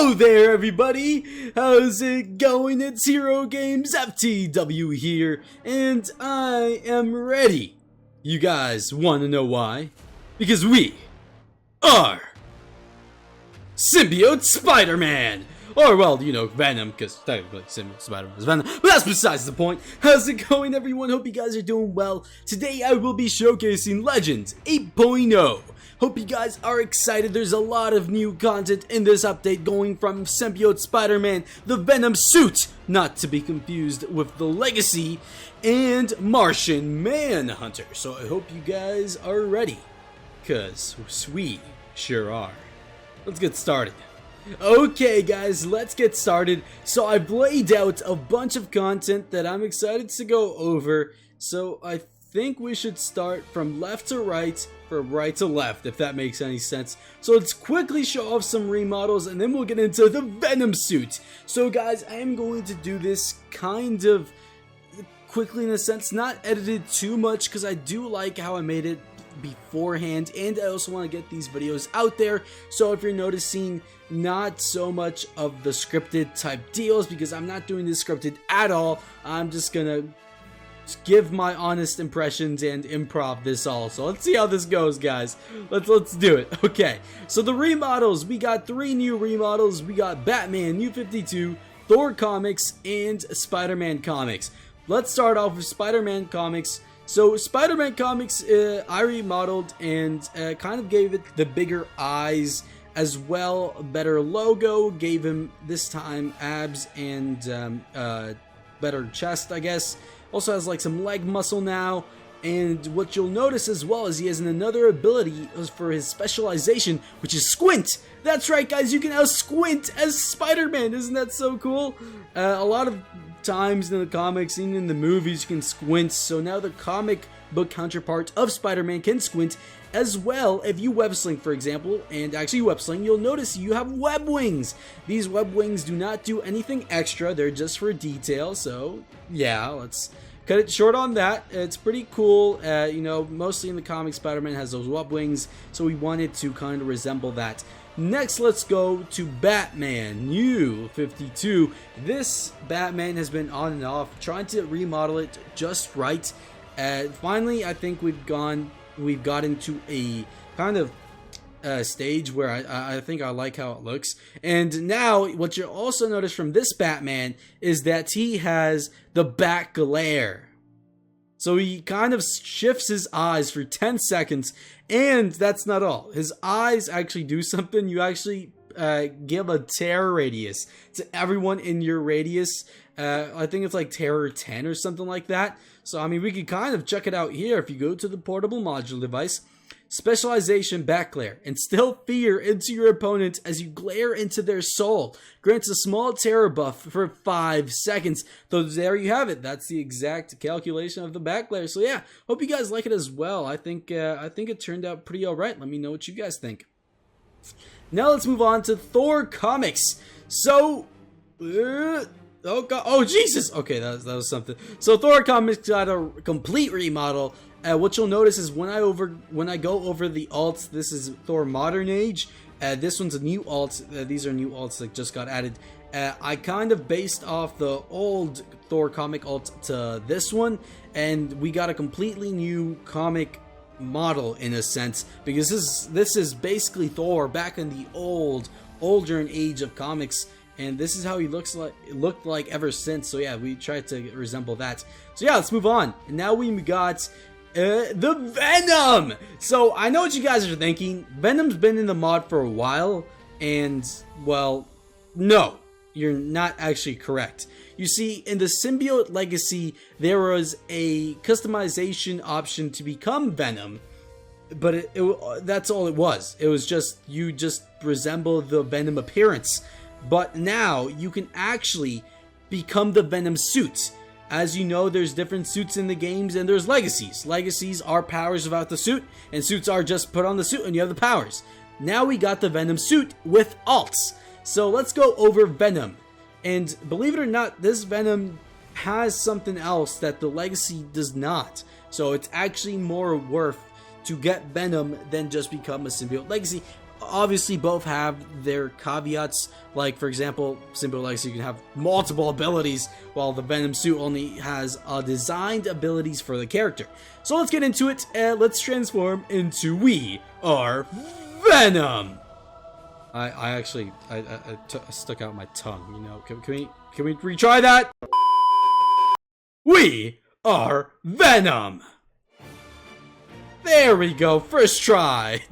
Hello there, everybody! How's it going? It's HeroGamezFTW here, and I am ready. You guys want to know why? Because we are Symbiote Spider-Man! Or, well, you know, Venom, because technically Symbiote Spider-Man is Venom, but that's besides the point. How's it going, everyone? Hope you guys are doing well. Today I will be showcasing Legends 8.0. Hope you guys are excited. There's a lot of new content in this update, going from Symbiote Spider-Man, the Venom suit, not to be confused with the Legacy, and Martian Manhunter. So I hope you guys are ready, because we sure are. Let's get started. Okay guys, let's get started. So I've laid out a bunch of content that I'm excited to go over, so I think we should start from left to right, from right to left, if that makes any sense. So let's quickly show off some remodels and then we'll get into the Venom suit. So guys, I am going to do this kind of quickly in a sense, not edited too much, because I do like how I made it beforehand, and I also want to get these videos out there. So if you're noticing not so much of the scripted type deals, because I'm not doing this scripted at all, I'm just gonna give my honest impressions and improv this all. So let's see how this goes, guys. Let's do it. Okay, so the remodels, we got 3 new remodels. We got Batman New 52, Thor comics, and Spider-Man comics. Let's start off with Spider-Man comics. So Spider-Man comics, I remodeled and kind of gave it the bigger eyes, as well a better logo, gave him this time abs and better chest, I guess. Also has like some leg muscle now, and what you'll notice as well is he has another ability for his specialization, which is squint. That's right guys, you can now squint as Spider-Man. Isn't that so cool? A lot of times in the comics, even in the movies, you can squint, so now the comic book counterpart of Spider-Man can squint as well. If you web sling, for example, and actually web sling, you'll notice you have web wings. These web wings do not do anything extra, they're just for detail. So yeah, let's cut it short on that. It's pretty cool. You know, mostly in the comics, Spider-Man has those web wings, so we wanted to kind of resemble that. Next, let's go to Batman New 52. This Batman has been on and off, trying to remodel it just right. Finally, I think we've gotten to a kind of stage where I think I like how it looks. And now, what you'll also notice from this Batman is that he has the bat glare. So he kind of shifts his eyes for 10 seconds, and that's not all. His eyes actually do something. You actually give a terror radius to everyone in your radius. I think it's like terror 10 or something like that. So I mean, we can kind of check it out here. If you go to the portable module device, specialization bat glare, instill fear into your opponent as you glare into their soul. Grants a small terror buff for 5 seconds. So there you have it. That's the exact calculation of the bat glare. So yeah, hope you guys like it as well. I think it turned out pretty alright. Let me know what you guys think. Now let's move on to Thor comics. So oh god, oh Jesus, okay, that was something. So Thor comics got a complete remodel. What you'll notice is when I go over the alts, this is Thor Modern Age. This one's a new alt. These are new alts that just got added. I kind of based off the old Thor comic alt to this one, and we got a completely new comic model in a sense, because this is basically Thor back in the older age of comics. And this is how he looked like ever since. So yeah, we tried to resemble that. So yeah, let's move on. And now we got the Venom. So I know what you guys are thinking. Venom's been in the mod for a while, and well, no, you're not actually correct. You see, in the Symbiote Legacy, there was a customization option to become Venom, but that's all it was. It was just, you just resemble the Venom appearance. But now you can actually become the Venom suit. As you know, there's different suits in the games, and there's legacies. Legacies are powers without the suit, and suits are just put on the suit and you have the powers. Now we got the Venom suit with alts. So let's go over Venom. And believe it or not, this Venom has something else that the Legacy does not. So it's actually more worth to get Venom than just become a Symbiote Legacy. obviously both have their caveats. Like, for example, Symbiote Legacy can have multiple abilities, while the Venom suit only has designed abilities for the character. So let's get into it, and let's transform into We Are Venom! I stuck out my tongue, you know. Can we retry that? We are Venom! There we go, first try!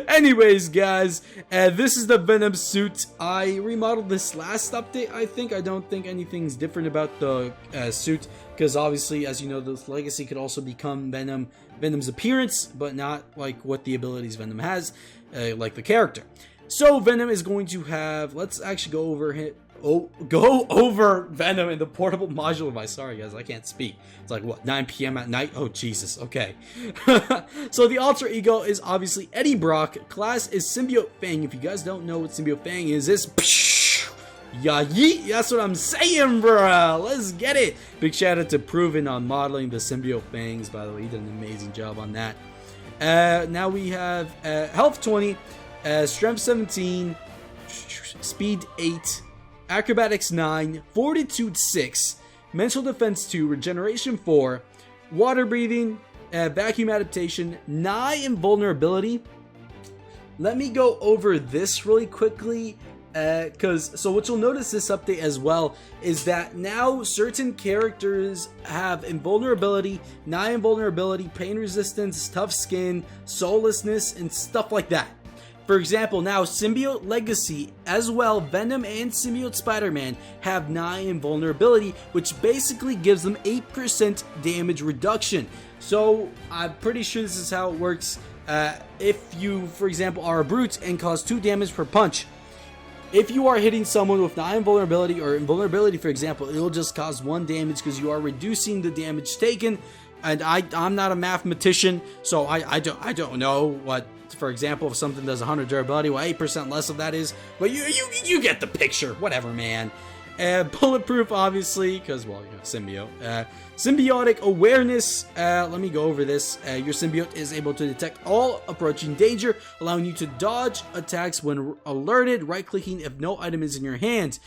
Anyways, guys, this is the Venom suit. I remodeled this last update, I think. I don't think anything's different about the suit, because obviously, as you know, the Legacy could also become Venom's appearance, but not like what the abilities Venom has, like the character. So Venom is going to have, let's actually go over Venom in the portable modular device. Sorry guys, I can't speak. It's like, what, 9 p.m. at night? Oh Jesus, okay. So the alter ego is obviously Eddie Brock. Class is Symbiote Fang. If you guys don't know what Symbiote Fang is, it's yeah, yeet, that's what I'm saying, bruh. Let's get it. Big shout out to Proven on modeling the Symbiote Fangs, by the way. He did an amazing job on that. Now we have Health 20, Strength 17, Speed 8, Acrobatics 9, Fortitude 6, Mental Defense 2, Regeneration 4, Water Breathing, Vacuum Adaptation, Nigh Invulnerability. Let me go over this really quickly, so what you'll notice this update as well is that now certain characters have invulnerability, Nigh Invulnerability, Pain Resistance, Tough Skin, Soullessness, and stuff like that. For example, now Symbiote Legacy, as well, Venom and Symbiote Spider-Man have Nigh Invulnerability, which basically gives them 8% damage reduction. So I'm pretty sure this is how it works. If you, for example, are a brute and cause 2 damage per punch, if you are hitting someone with Nigh Invulnerability or Invulnerability, for example, it'll just cause 1 damage because you are reducing the damage taken. And I'm not a mathematician, so I don't know what, for example, if something does 100 durability, what 8% less of that is. But you get the picture. Whatever, man. Bulletproof, obviously, because, well, you know, symbiote. Symbiotic awareness. Let me go over this. Your symbiote is able to detect all approaching danger, allowing you to dodge attacks when alerted, right-clicking if no item is in your hand.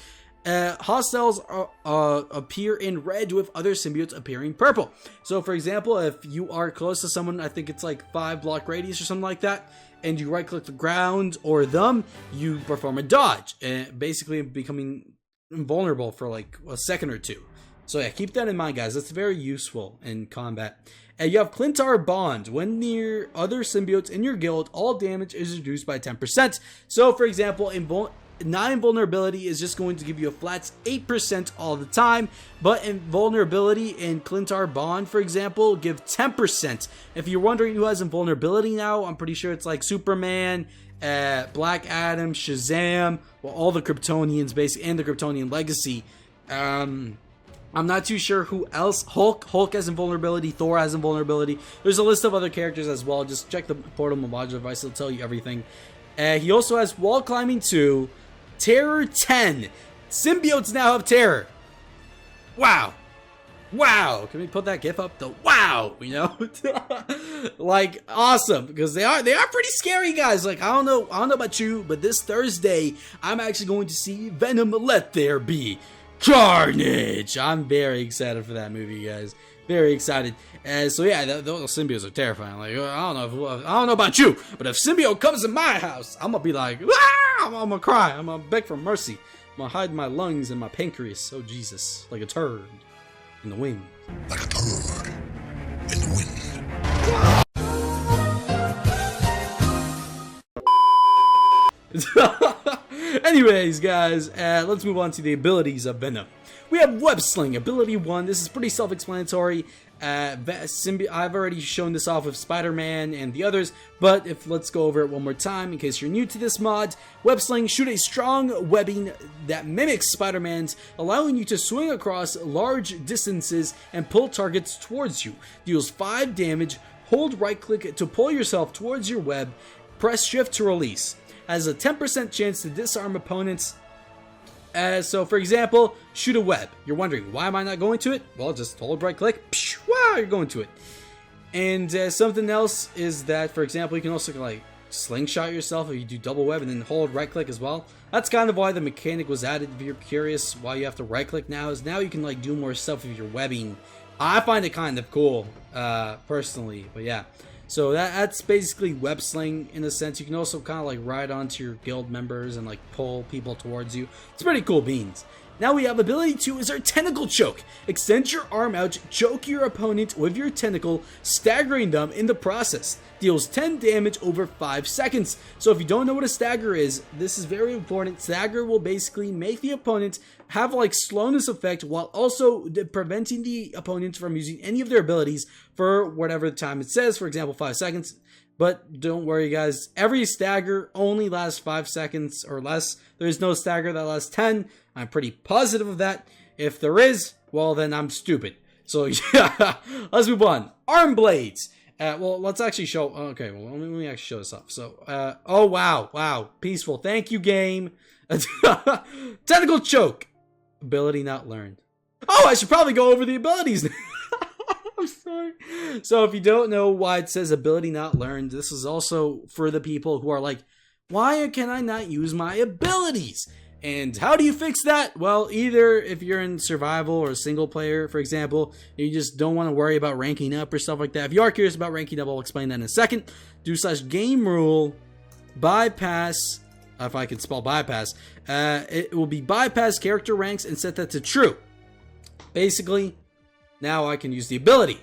Hostiles appear in red, with other symbiotes appearing purple. So, for example, if you are close to someone, I think it's like 5 block radius or something like that, and you right-click the ground or them, you perform a dodge, basically becoming invulnerable for like a second or two. So yeah, keep that in mind, guys. That's very useful in combat. And you have Clintar Bond. When near other symbiotes in your guild, all damage is reduced by 10%. So, for example, Nigh Invulnerability is just going to give you a flat 8% all the time, but Invulnerability and Clintar Bond, for example, give 10%. If you're wondering who has Invulnerability now, I'm pretty sure it's like Superman, Black Adam, Shazam, well, all the Kryptonians, basically, and the Kryptonian Legacy. I'm not too sure who else. Hulk has invulnerability. Thor has invulnerability. There's a list of other characters as well. Just check the portable modular device. It'll tell you everything. He also has wall climbing 2, terror 10. Symbiotes now have terror. Wow. Wow. Can we put that gif up? The wow, you know? Like, awesome, because they are pretty scary, guys. Like, I don't know about you, but this Thursday I'm actually going to see Venom Let There Be Carnage. I'm very excited for that movie, guys. Very excited. So yeah, those symbiotes are terrifying. Like, I don't know about you, but if symbiote comes in my house, I'm gonna be like, ah! I'm gonna cry. I'm gonna beg for mercy. I'm gonna hide my lungs and my pancreas. Oh Jesus, like a turd in the wind. Like a turd in the wind. Anyways, guys, let's move on to the abilities of Venom. We have Web Sling, ability 1. This is pretty self-explanatory. I've already shown this off with Spider-Man and the others, but let's go over it one more time in case you're new to this mod. Web Sling, shoot a strong webbing that mimics Spider-Man's, allowing you to swing across large distances and pull targets towards you. Deals 5 damage, hold right-click to pull yourself towards your web, press shift to release. Has a 10% chance to disarm opponents. So, for example, shoot a web. You're wondering, why am I not going to it? Well, just hold right click. Wow, you're going to it. And something else is that, for example, you can also like slingshot yourself if you do double web and then hold right click as well. That's kind of why the mechanic was added. If you're curious why you have to right click now, is now you can like do more stuff with your webbing. I find it kind of cool, personally, but yeah. So that's basically web sling in a sense. You can also kind of like ride onto your guild members and like pull people towards you. It's pretty cool beans. Now we have ability 2 is our tentacle choke. Extend your arm out, choke your opponent with your tentacle, staggering them in the process. Deals 10 damage over 5 seconds. So if you don't know what a stagger is, this is very important. Stagger will basically make the opponent have like slowness effect while also preventing the opponent from using any of their abilities for whatever time it says, for example 5 seconds. But don't worry guys, every stagger only lasts 5 seconds or less. There is no stagger that lasts 10. I'm pretty positive of that. If there is, well then I'm stupid. So yeah, let's move on. Arm blades. Well, let's actually show, okay, well let me actually show this off. So, oh wow, peaceful. Thank you game. Tentacle choke. Ability not learned. Oh, I should probably go over the abilities. I'm sorry. So if you don't know why it says ability not learned, this is also for the people who are like, why can I not use my abilities? And how do you fix that? Well, either if you're in survival or single player, for example, you just don't want to worry about ranking up or stuff like that. If you are curious about ranking up, I'll explain that in a second. Do / game rule bypass, if I can spell bypass, it will be bypass character ranks and set that to true. Basically, now I can use the ability.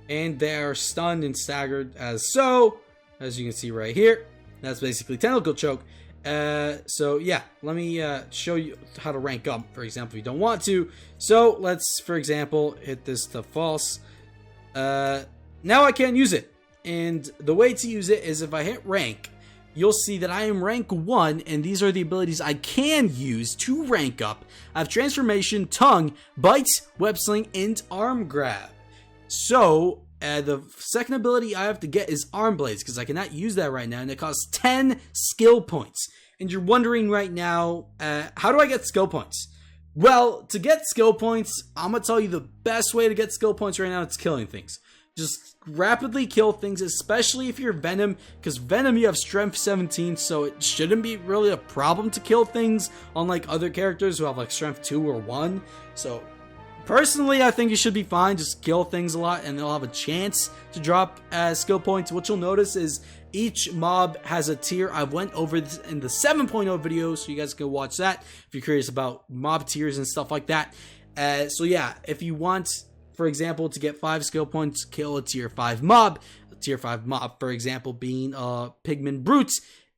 And they are stunned and staggered as so, as you can see right here. That's basically tentacle choke. So yeah, let me show you how to rank up, for example, if you don't want to. So let's, for example, hit this to false. Now I can't use it. And the way to use it is if I hit rank, you'll see that I am rank 1, and these are the abilities I can use to rank up. I have transformation, tongue, bites, web sling, and arm grab. So the second ability I have to get is arm blades, because I cannot use that right now, and it costs 10 skill points. And you're wondering right now, how do I get skill points? Well, to get skill points, I'm gonna tell you the best way to get skill points right now. It's killing things. Just rapidly kill things, especially if you're Venom, because Venom you have strength 17, so it shouldn't be really a problem to kill things, unlike other characters who have like strength 2 or 1. So personally, I think you should be fine. Just kill things a lot and they'll have a chance to drop skill points. What you'll notice is each mob has a tier. I went over this in the 7.0 video, so you guys can watch that if you're curious about mob tiers and stuff like that. So yeah, if you want, for example, to get 5 skill points, kill a tier 5 mob. A tier 5 mob, for example, being Pigman Brute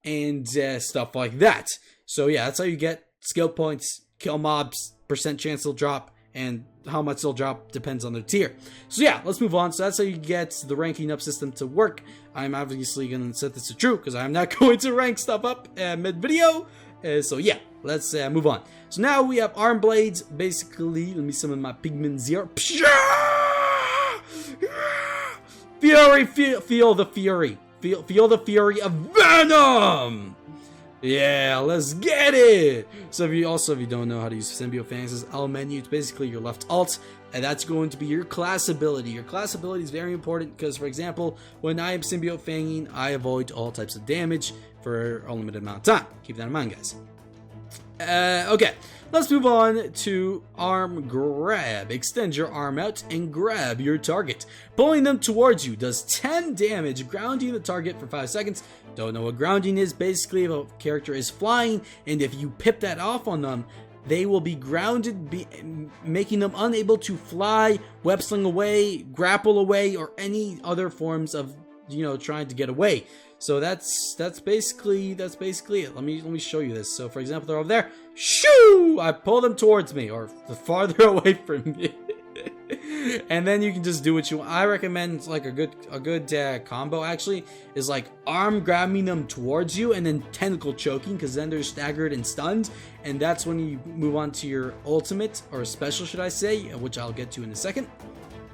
and stuff like that. So yeah, that's how you get skill points. Kill mobs, percent chance they'll drop, and how much they'll drop depends on their tier. So yeah, let's move on. So that's how you get the ranking up system to work. I'm obviously going to set this to true because I'm not going to rank stuff up mid-video. So yeah, let's move on. So now we have arm blades. Basically, let me summon my Pigman Zero. Fury, feel the fury. Feel the fury of Venom! Yeah, let's get it! So if you don't know how to use Symbiote Fangs' L menu, it's basically your left alt, and that's going to be your class ability. Your class ability is very important because, for example, when I am Symbiote Fanging, I avoid all types of damage for a limited amount of time. Keep that in mind, guys. Okay, let's move on to arm grab. Extend your arm out and grab your target. Pulling them towards you does 10 damage, grounding the target for 5 seconds. Don't know what grounding is. Basically, if a character is flying and if you pip that off on them, they will be grounded, making them unable to fly, web sling away, grapple away, or any other forms of, trying to get away. So that's basically it. Let me show you this. So for example, they're over there. Shoo! I pull them towards me or farther away from me. And then you can just do what you want. I recommend like a good combo actually is like arm grabbing them towards you and then tentacle choking, because then they're staggered and stunned, and that's when you move on to your ultimate or special, should I say, which I'll get to in a second.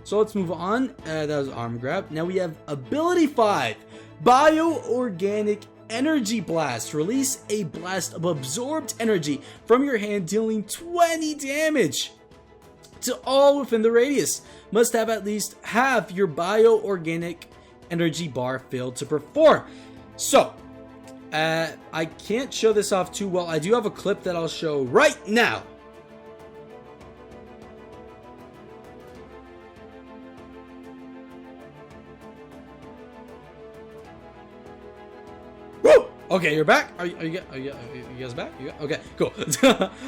So let's move on. That was arm grab. Now we have ability 5. Bioorganic Energy Blast. Release a blast of absorbed energy from your hand, dealing 20 damage to all within the radius. Must have at least half your bioorganic energy bar filled to perform. So, I can't show this off too well. I do have a clip that I'll show right now. Woo! Okay, you're back. Are you guys back? Okay, cool.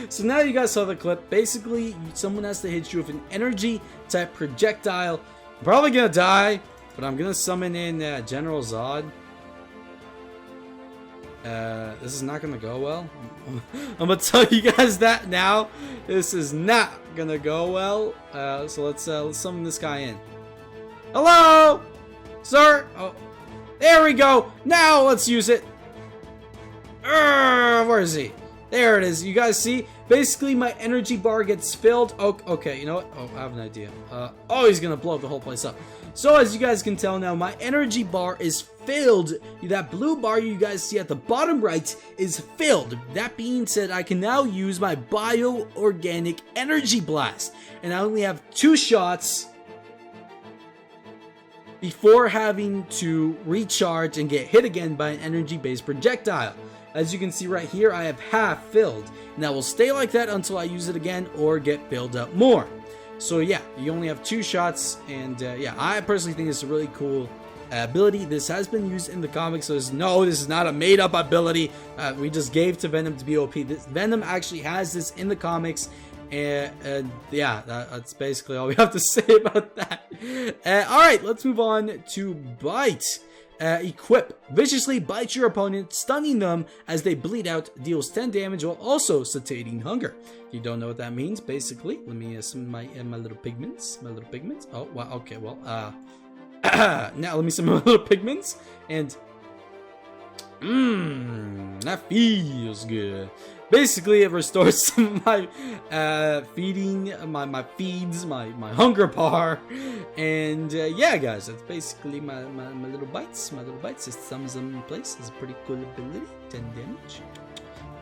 So now you guys saw the clip. Basically, someone has to hit you with an energy type projectile. I'm probably gonna die, but I'm gonna summon in General Zod. This is not gonna go well. I'm gonna tell you guys that now. This is not gonna go well. So let's summon this guy in. Hello, sir. Oh, there we go. Now let's use it. Where is he? There it is. You guys see? Basically, my energy bar gets filled. Oh, okay, you know what? Oh, I have an idea. Oh, he's gonna blow the whole place up. So as you guys can tell now, my energy bar is filled. That blue bar you guys see at the bottom right is filled. That being said, I can now use my bio-organic energy blast. And I only have 2 shots before having to recharge and get hit again by an energy-based projectile. As you can see right here, I have half filled. And that will stay like that until I use it again or get filled up more. So yeah, you only have 2 shots, and yeah, I personally think it's a really cool ability. This has been used in the comics, so this is not a made-up ability we just gave to Venom to be OP. Venom actually has this in the comics, and yeah, that's basically all we have to say about that. Alright, let's move on to Bite. Equip. Viciously bite your opponent, stunning them as they bleed out, deals 10 damage while also satiating hunger. If you don't know what that means, basically, let me summon my little pigments. Oh, wow, okay, well, now let me summon my little pigments, and that feels good. Basically, it restores some of my feeding, my feeds, my hunger bar, and yeah, guys, that's basically my little bites. My little bites. It sums them in place. It's a pretty cool ability. 10 damage.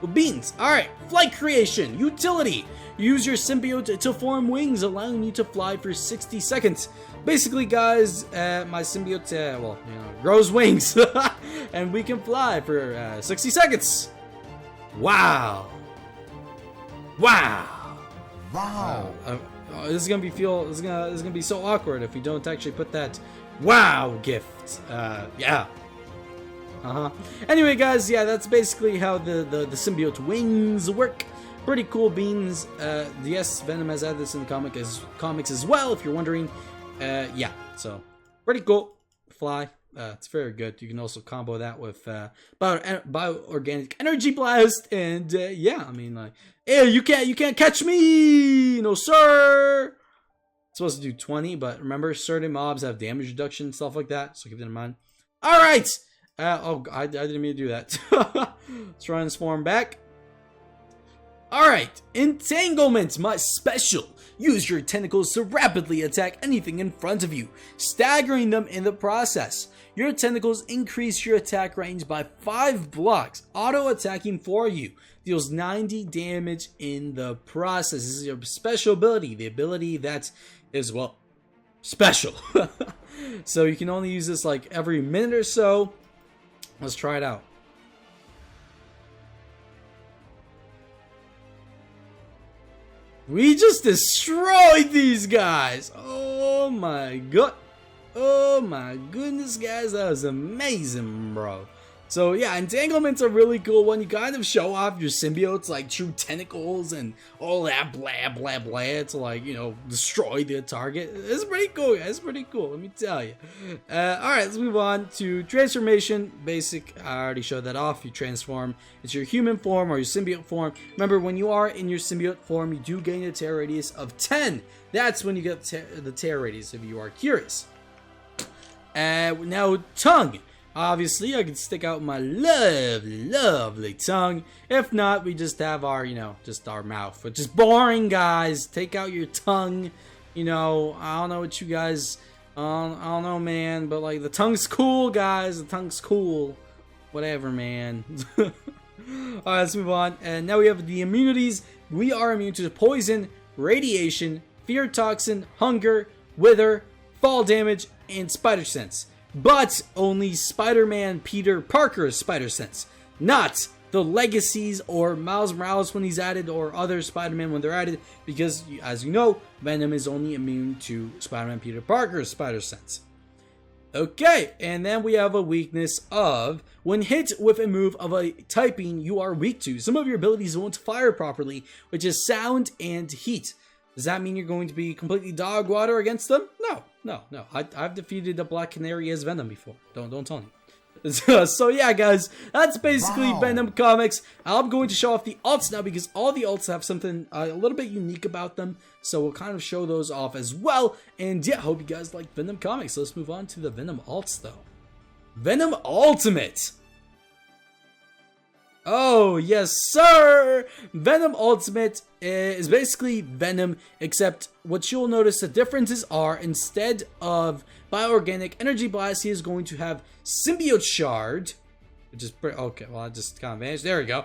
Well, beans. All right, flight creation utility. Use your symbiote to form wings, allowing you to fly for 60 seconds. Basically, guys, my symbiote, well, you know, grows wings, and we can fly for 60 seconds. Wow! Wow! Wow! This is gonna be this is gonna be so awkward if we don't actually put that wow gift. Yeah. Anyway, guys, yeah, that's basically how the symbiote wings work. Pretty cool beans. Yes, Venom has added this in the comics as well. If you're wondering, yeah. So pretty cool. Fly. It's very good. You can also combo that with bio-organic energy blast, and yeah, I mean, like, hey, you can't catch me, no sir. It's supposed to do 20, but remember, certain mobs have damage reduction and stuff like that, so keep that in mind. All right. Oh, I didn't mean to do that. Let's transform back. All right, entanglement, my special. Use your tentacles to rapidly attack anything in front of you, staggering them in the process. Your tentacles increase your attack range by 5 blocks, auto-attacking for you. Deals 90 damage in the process. This is your special ability, the ability that is, well, special. So you can only use this like every minute or so. Let's try it out. We just destroyed these guys. Oh my god. Oh my goodness, guys. That was amazing, bro. So yeah, entanglement's a really cool one. You kind of show off your symbiotes like true tentacles and all that blah blah blah to, like, you know, destroy the target. It's pretty cool, guys. It's pretty cool, let me tell you. Alright, let's move on to transformation. Basic, I already showed that off. You transform into your human form or your symbiote form. Remember, when you are in your symbiote form, you do gain a tear radius of 10. That's when you get the tear radius, if you are curious. Now, tongue. Obviously, I can stick out my lovely tongue. If not, we just have our, you know, just our mouth, which is boring, guys. Take out your tongue. You know, I don't know what you guys, I don't know, man, but like, the tongue's cool, guys. The tongue's cool. Whatever, man. Alright, let's move on. And now we have the immunities. We are immune to poison, radiation, fear toxin, hunger, wither, fall damage, and spider sense. but only Spider-Man Peter Parker's spider sense, not the legacies or Miles Morales when he's added or other Spider-Man when they're added, because as you know, Venom is only immune to Spider-Man Peter Parker's spider sense. Okay, and then we have a weakness of when hit with a move of a typing you are weak to, some of your abilities won't fire properly, which is sound and heat. Does that mean you're going to be completely dog water against them? No. I've defeated a Black Canary as Venom before. Don't tell me. So yeah, guys, that's basically Venom comics. I'm going to show off the alts now because all the alts have something a little bit unique about them. So we'll kind of show those off as well. And yeah, hope you guys like Venom comics. So let's move on to the Venom alts though. Venom Ultimate. Oh, yes, sir! Venom Ultimate is basically Venom, except what you'll notice the differences are, instead of Bioorganic Energy Blast, he is going to have Symbiote Shard, which is pretty, okay, well, I just kind of vanished, there we go.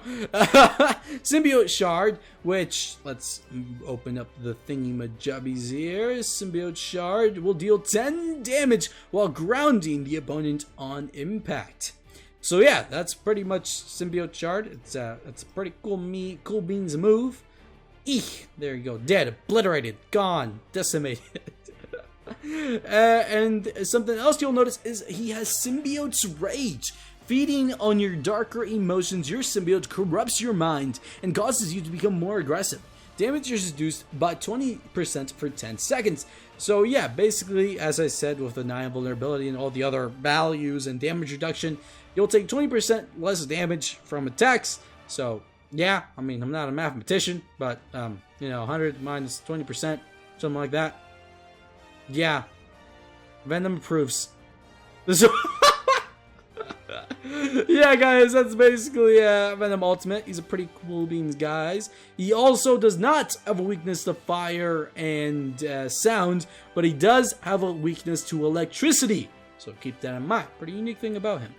Symbiote Shard, which, let's open up the thingy-majubbies here. Symbiote Shard will deal 10 damage while grounding the opponent on impact. So yeah, that's pretty much Symbiote Shard. It's a pretty cool beans move. Eek, there you go, dead, obliterated, gone, decimated. And something else you'll notice is he has Symbiote's Rage. Feeding on your darker emotions, your symbiote corrupts your mind and causes you to become more aggressive. Damage is reduced by 20% for 10 seconds. So yeah, basically, as I said, with the 9 vulnerability and all the other values and damage reduction, you'll take 20% less damage from attacks. So yeah, I mean, I'm not a mathematician, but you know, 100 minus 20%, something like that. Yeah, Venom approves. Yeah, guys, that's basically Venom Ultimate. He's a pretty cool beans, guys. He also does not have a weakness to fire and sound, but he does have a weakness to electricity. So keep that in mind. Pretty unique thing about him.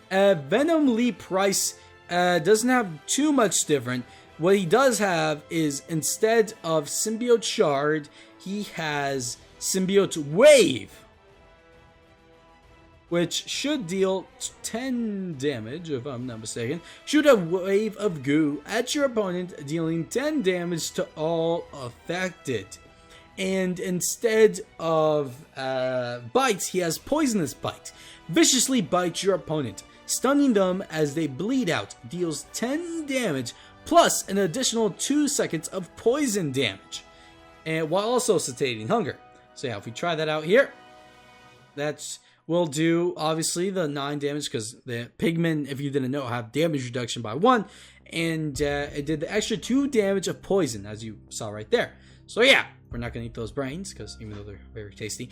Venom Lee Price doesn't have too much different. What he does have is, instead of Symbiote Shard, he has Symbiote Wave, which should deal 10 damage, if I'm not mistaken. Shoot a wave of goo at your opponent, dealing 10 damage to all affected. And instead of bites, he has Poisonous Bite. Viciously bite your opponent, stunning them as they bleed out, deals 10 damage, plus an additional 2 seconds of poison damage, and while also satiating hunger. So yeah, if we try that out here, we'll do obviously the 9 damage, because the pigmen, if you didn't know, have damage reduction by 1, and it did the extra 2 damage of poison, as you saw right there. So yeah, we're not gonna eat those brains, because even though they're very tasty.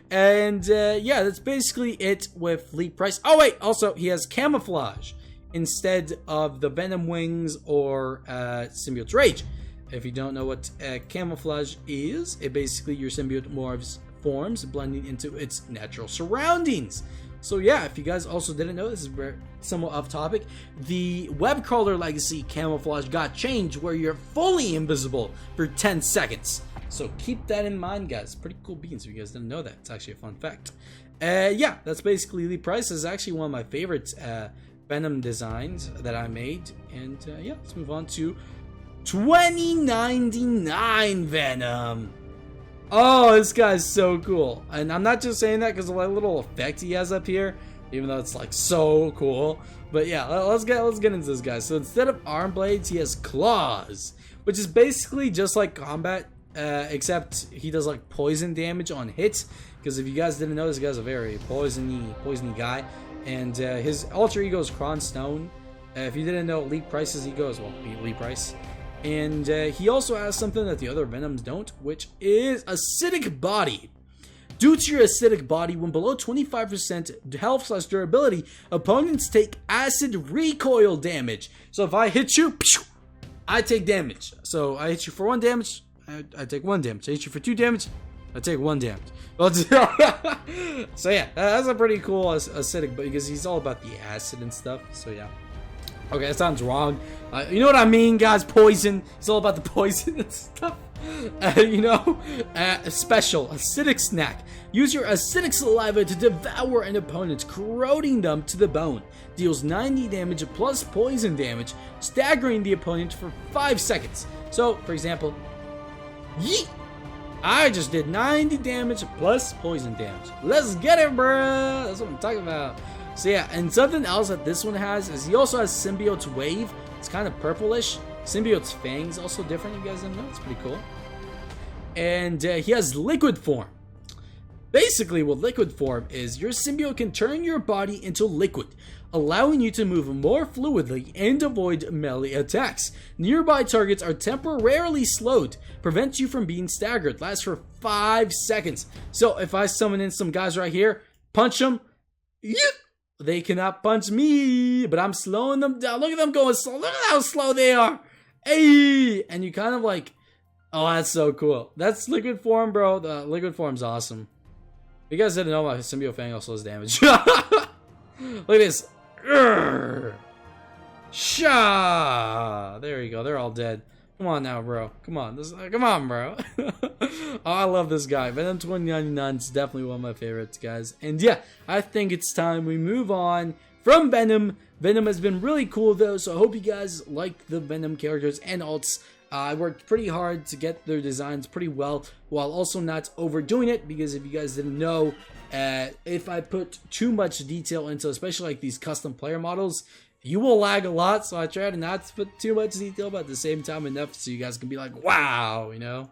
And yeah, that's basically it with Lee Price. Oh wait, also he has Camouflage instead of the Venom Wings or Symbiote's Rage. If you don't know what Camouflage is, it basically your symbiote morphs forms, blending into its natural surroundings. So yeah, if you guys also didn't know, this is somewhat off topic, the Webcrawler Legacy Camouflage got changed where you're fully invisible for 10 seconds. So keep that in mind, guys. Pretty cool beans if you guys didn't know that. It's actually a fun fact. Yeah, that's basically Lee Price. This is actually one of my favorite Venom designs that I made. And yeah, let's move on to 2099 Venom. Oh, this guy's so cool. And I'm not just saying that because of the little effect he has up here, even though it's like so cool. But yeah, let's get into this guy. So instead of arm blades, he has claws, which is basically just like combat, except he does like poison damage on hit. Because if you guys didn't know, this guy's a very poisony guy. And his alter ego is Kron Stone. If you didn't know, Lee Price's ego is, well, Lee Price. And he also has something that the other Venoms don't, which is Acidic Body. Due to your acidic body, when below 25% health/durability, opponents take acid recoil damage. So if I hit you, I take damage. So I hit you for 1 damage, I take 1 damage. I hit you for 2 damage, I take 1 damage. So yeah, that's a pretty cool acidic, because he's all about the acid and stuff. So yeah. Okay, that sounds wrong. You know what I mean, guys? Poison. It's all about the poison and stuff. Special acidic snack. Use your acidic saliva to devour an opponent, corroding them to the bone. Deals 90 damage plus poison damage, staggering the opponent for 5 seconds. So, for example, yeet! I just did 90 damage plus poison damage. Let's get it, bruh! That's what I'm talking about. So yeah, and something else that this one has is he also has Symbiote's Wave. It's kind of purplish. Symbiote's Fangs also different. You guys didn't know? It's pretty cool. And he has Liquid Form. Basically, what Liquid Form is, your symbiote can turn your body into liquid, allowing you to move more fluidly and avoid melee attacks. Nearby targets are temporarily slowed, prevents you from being staggered, lasts for 5 seconds. So if I summon in some guys right here, punch them, they cannot punch me, but I'm slowing them down. Look at them going slow. Look at how slow they are. Hey, and you kind of like, oh, that's so cool. That's Liquid Form, bro. The Liquid Form's awesome. You guys didn't know my Symbiote Fang also does damage. Look at this. Sha! There you go. They're all dead. Come on now, bro. Come on. Come on, bro. Oh, I love this guy. Venom 2099 is definitely one of my favorites, guys. And yeah, I think it's time we move on from Venom. Venom has been really cool, though, so I hope you guys like the Venom characters and alts. I worked pretty hard to get their designs pretty well, while also not overdoing it, because if you guys didn't know, if I put too much detail into, especially like these custom player models, you will lag a lot, so I try to not put too much detail, but at the same time enough so you guys can be like, wow, you know?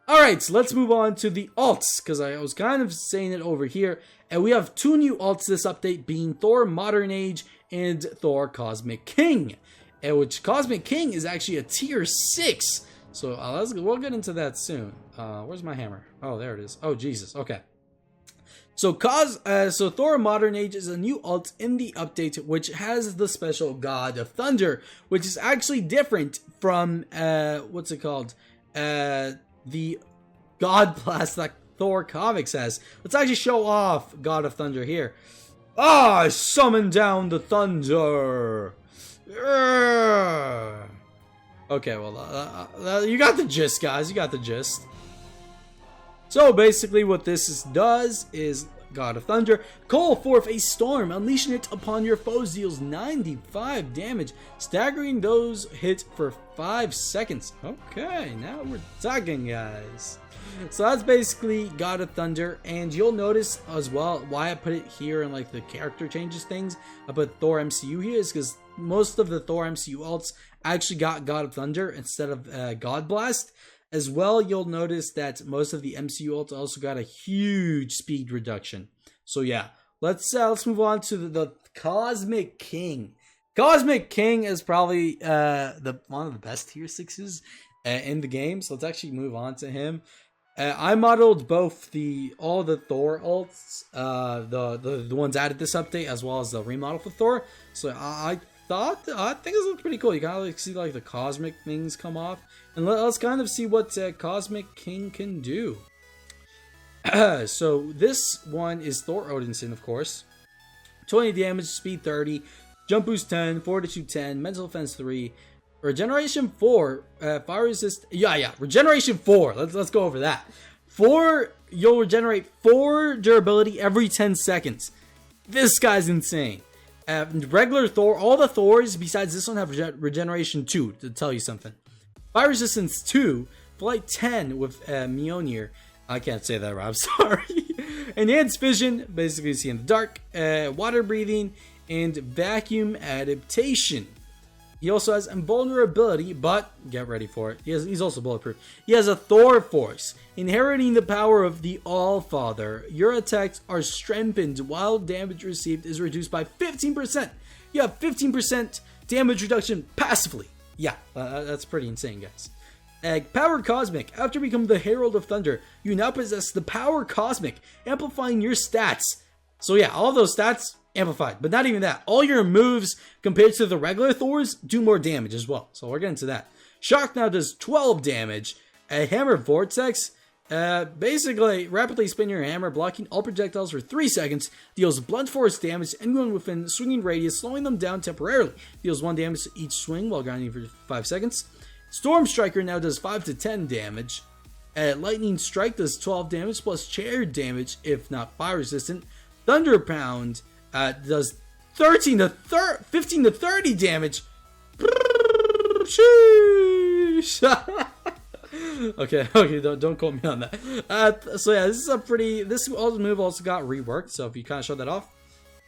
Alright, so let's move on to the alts, because I was kind of saying it over here, and we have 2 new alts this update, being Thor Modern Age and Thor Cosmic King. Which Cosmic King is actually a tier 6. So we'll get into that soon. Where's my hammer? Oh, there it is. Oh, Jesus. Okay. So Thor Modern Age is a new alt in the update, which has the special God of Thunder, which is actually different from what's it called? The God Blast that Thor Comics has. Let's actually show off God of Thunder here. I summon down the thunder. Okay, well, you got the gist, guys. You got the gist. So basically what this does is God of Thunder, call forth a storm, unleashing it upon your foes, deals 95 damage, staggering those hit for 5 seconds. Okay, now we're talking, guys. So that's basically God of Thunder, and you'll notice as well why I put it here in like the character changes things. I put Thor MCU here is because most of the Thor MCU alts actually got God of Thunder instead of God Blast. As well, you'll notice that most of the MCU alts also got a huge speed reduction. So yeah, let's move on to the Cosmic King. Cosmic King is probably one of the best tier 6s in the game. So let's actually move on to him. I modeled both all the Thor alts, the ones added this update, as well as the remodel for Thor. So I think this looks pretty cool. You kind of like see like the cosmic things come off, and let's kind of see what Cosmic King can do. So this one is Thor Odinson, of course. 20 damage, speed 30, jump boost 10, fortitude 10, mental defense 3. Regeneration 4, fire resist. Yeah, regeneration 4. Let's go over that. You'll regenerate 4 durability every 10 seconds. This guy's insane. Regular Thor, all the Thors besides this one have regeneration 2, to tell you something. Fire resistance 2, flight 10 with Mjolnir. I can't say that right, I'm sorry. Enhanced vision, basically see in the dark. Water breathing, and vacuum adaptation. He also has invulnerability, but get ready for it. He's also bulletproof. He has a Thor Force, inheriting the power of the All-Father. Your attacks are strengthened while damage received is reduced by 15%. You have 15% damage reduction passively. Yeah, that's pretty insane, guys. Power Cosmic. After becoming the Herald of Thunder, you now possess the Power Cosmic, amplifying your stats. So yeah, all those stats amplified, but not even that. All your moves compared to the regular Thors do more damage as well. So we're getting to that. Shock now does 12 damage. Hammer Vortex. Basically, rapidly spin your hammer, blocking all projectiles for 3 seconds. Deals blunt force damage to anyone within swinging radius, slowing them down temporarily. Deals 1 damage to each swing while grinding for 5 seconds. Storm Striker now does 5 to 10 damage. Lightning Strike does 12 damage plus chair damage if not fire resistant. Thunder Pound does 15 to 30 damage. okay, don't quote me on that. So yeah, this move also got reworked. So if you kind of show that off,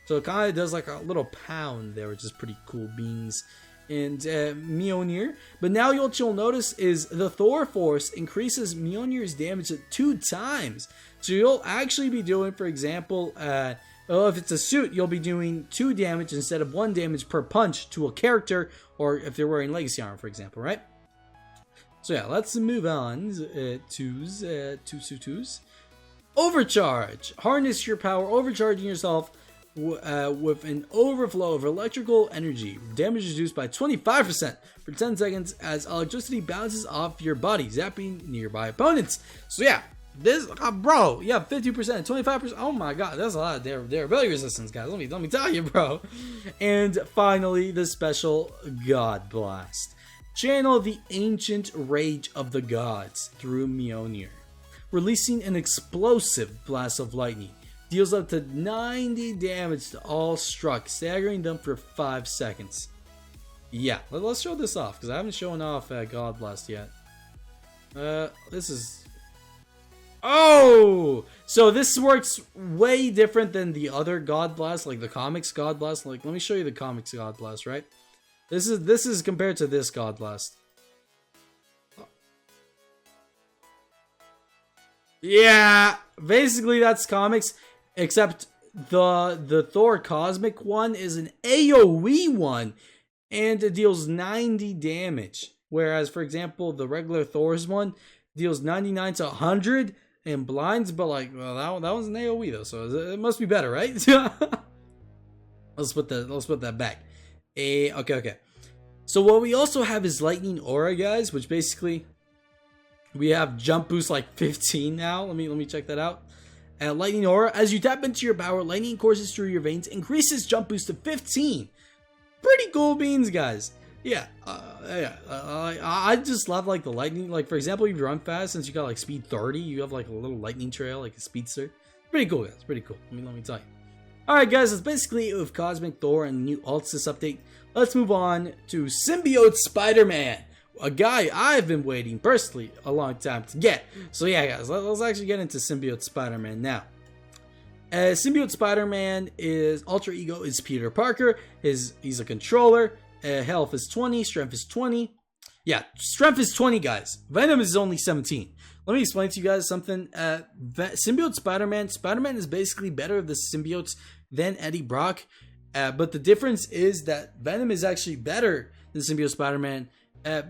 so it kind of does like a little pound there, which is pretty cool beans. And Mjolnir. But now what you'll notice is the Thor Force increases Mjolnir's damage at 2 times. So you'll actually be doing, for example, well, if it's a suit, you'll be doing 2 damage instead of 1 damage per punch to a character, or if they're wearing Legacy Armor, for example, right? So yeah, let's move on to Overcharge. Harness your power, overcharging yourself with an overflow of electrical energy. Damage reduced by 25% for 10 seconds as electricity bounces off your body, zapping nearby opponents. So yeah, this bro, yeah, 50%, 25%. Oh my god, that's a lot of durability resistance, guys. Let me tell you, bro. And finally, the special God Blast. Channel the ancient rage of the gods through Mjolnir, releasing an explosive blast of lightning. Deals up to 90 damage to all struck, staggering them for 5 seconds. Yeah, let's show this off, because I haven't shown off God Blast yet. This is... Oh! So this works way different than the other God Blast, like the comics God Blast. Like, let me show you the comics God Blast, right? This is compared to this God Blast. Yeah, basically that's comics. Except the Thor Cosmic one is an AoE one, and it deals 90 damage. Whereas, for example, the regular Thor's one deals 99 to 100 and blinds, but like, well, that was an AoE though, so it must be better, right? let's put that back. Okay. So what we also have is Lightning Aura, guys, which basically we have jump boost like 15 now. Let me check that out. Lightning Aura, as you tap into your power, lightning courses through your veins, increases jump boost to 15. Pretty cool beans, guys. Yeah, I just love like the lightning. Like, for example, if you run fast, since you got like speed 30, you have like a little lightning trail, like a speedster. Pretty cool, guys. Pretty cool. Let me tell you. Alright, guys, that's basically it with Cosmic Thor and the new Altsys update. Let's move on to Symbiote Spider-Man, a guy I've been waiting personally a long time to get. So yeah, guys, let's actually get into Symbiote Spider-Man now. Symbiote Spider-Man is alter ego is Peter Parker. He's a controller. Health is 20, strength is 20. Yeah, strength is 20, guys. Venom is only 17. Let me explain to you guys something. Symbiote Spider-Man is basically better of the symbiotes than Eddie Brock. But the difference is that Venom is actually better than Symbiote Spider-Man.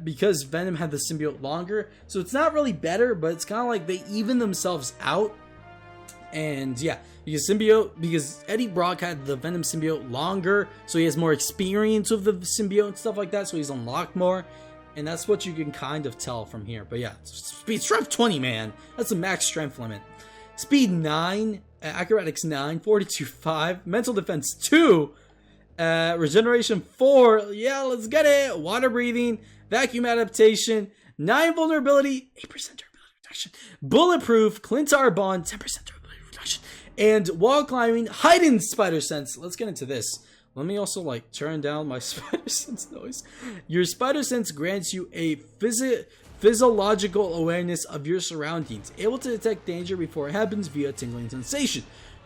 Because Venom had the symbiote longer. So it's not really better, but it's kind of like they even themselves out. And yeah, because Eddie Brock had the Venom symbiote longer, so he has more experience with the symbiote and stuff like that, so he's unlocked more. And that's what you can kind of tell from here. But yeah, strength 20, man. That's the max strength limit. Speed 9, acrobatics 9, fortitude 5, mental defense 2, regeneration 4. Yeah, let's get it. Water breathing, vacuum adaptation, 9 vulnerability, 8% durability reduction, bulletproof, Clintar bond, 10% durability reduction, and wall climbing, heightened spider sense. Let's get into this. Let me also like turn down my spider sense noise. Your spider sense grants you a physiological awareness of your surroundings, able to detect danger before it happens via tingling sensation.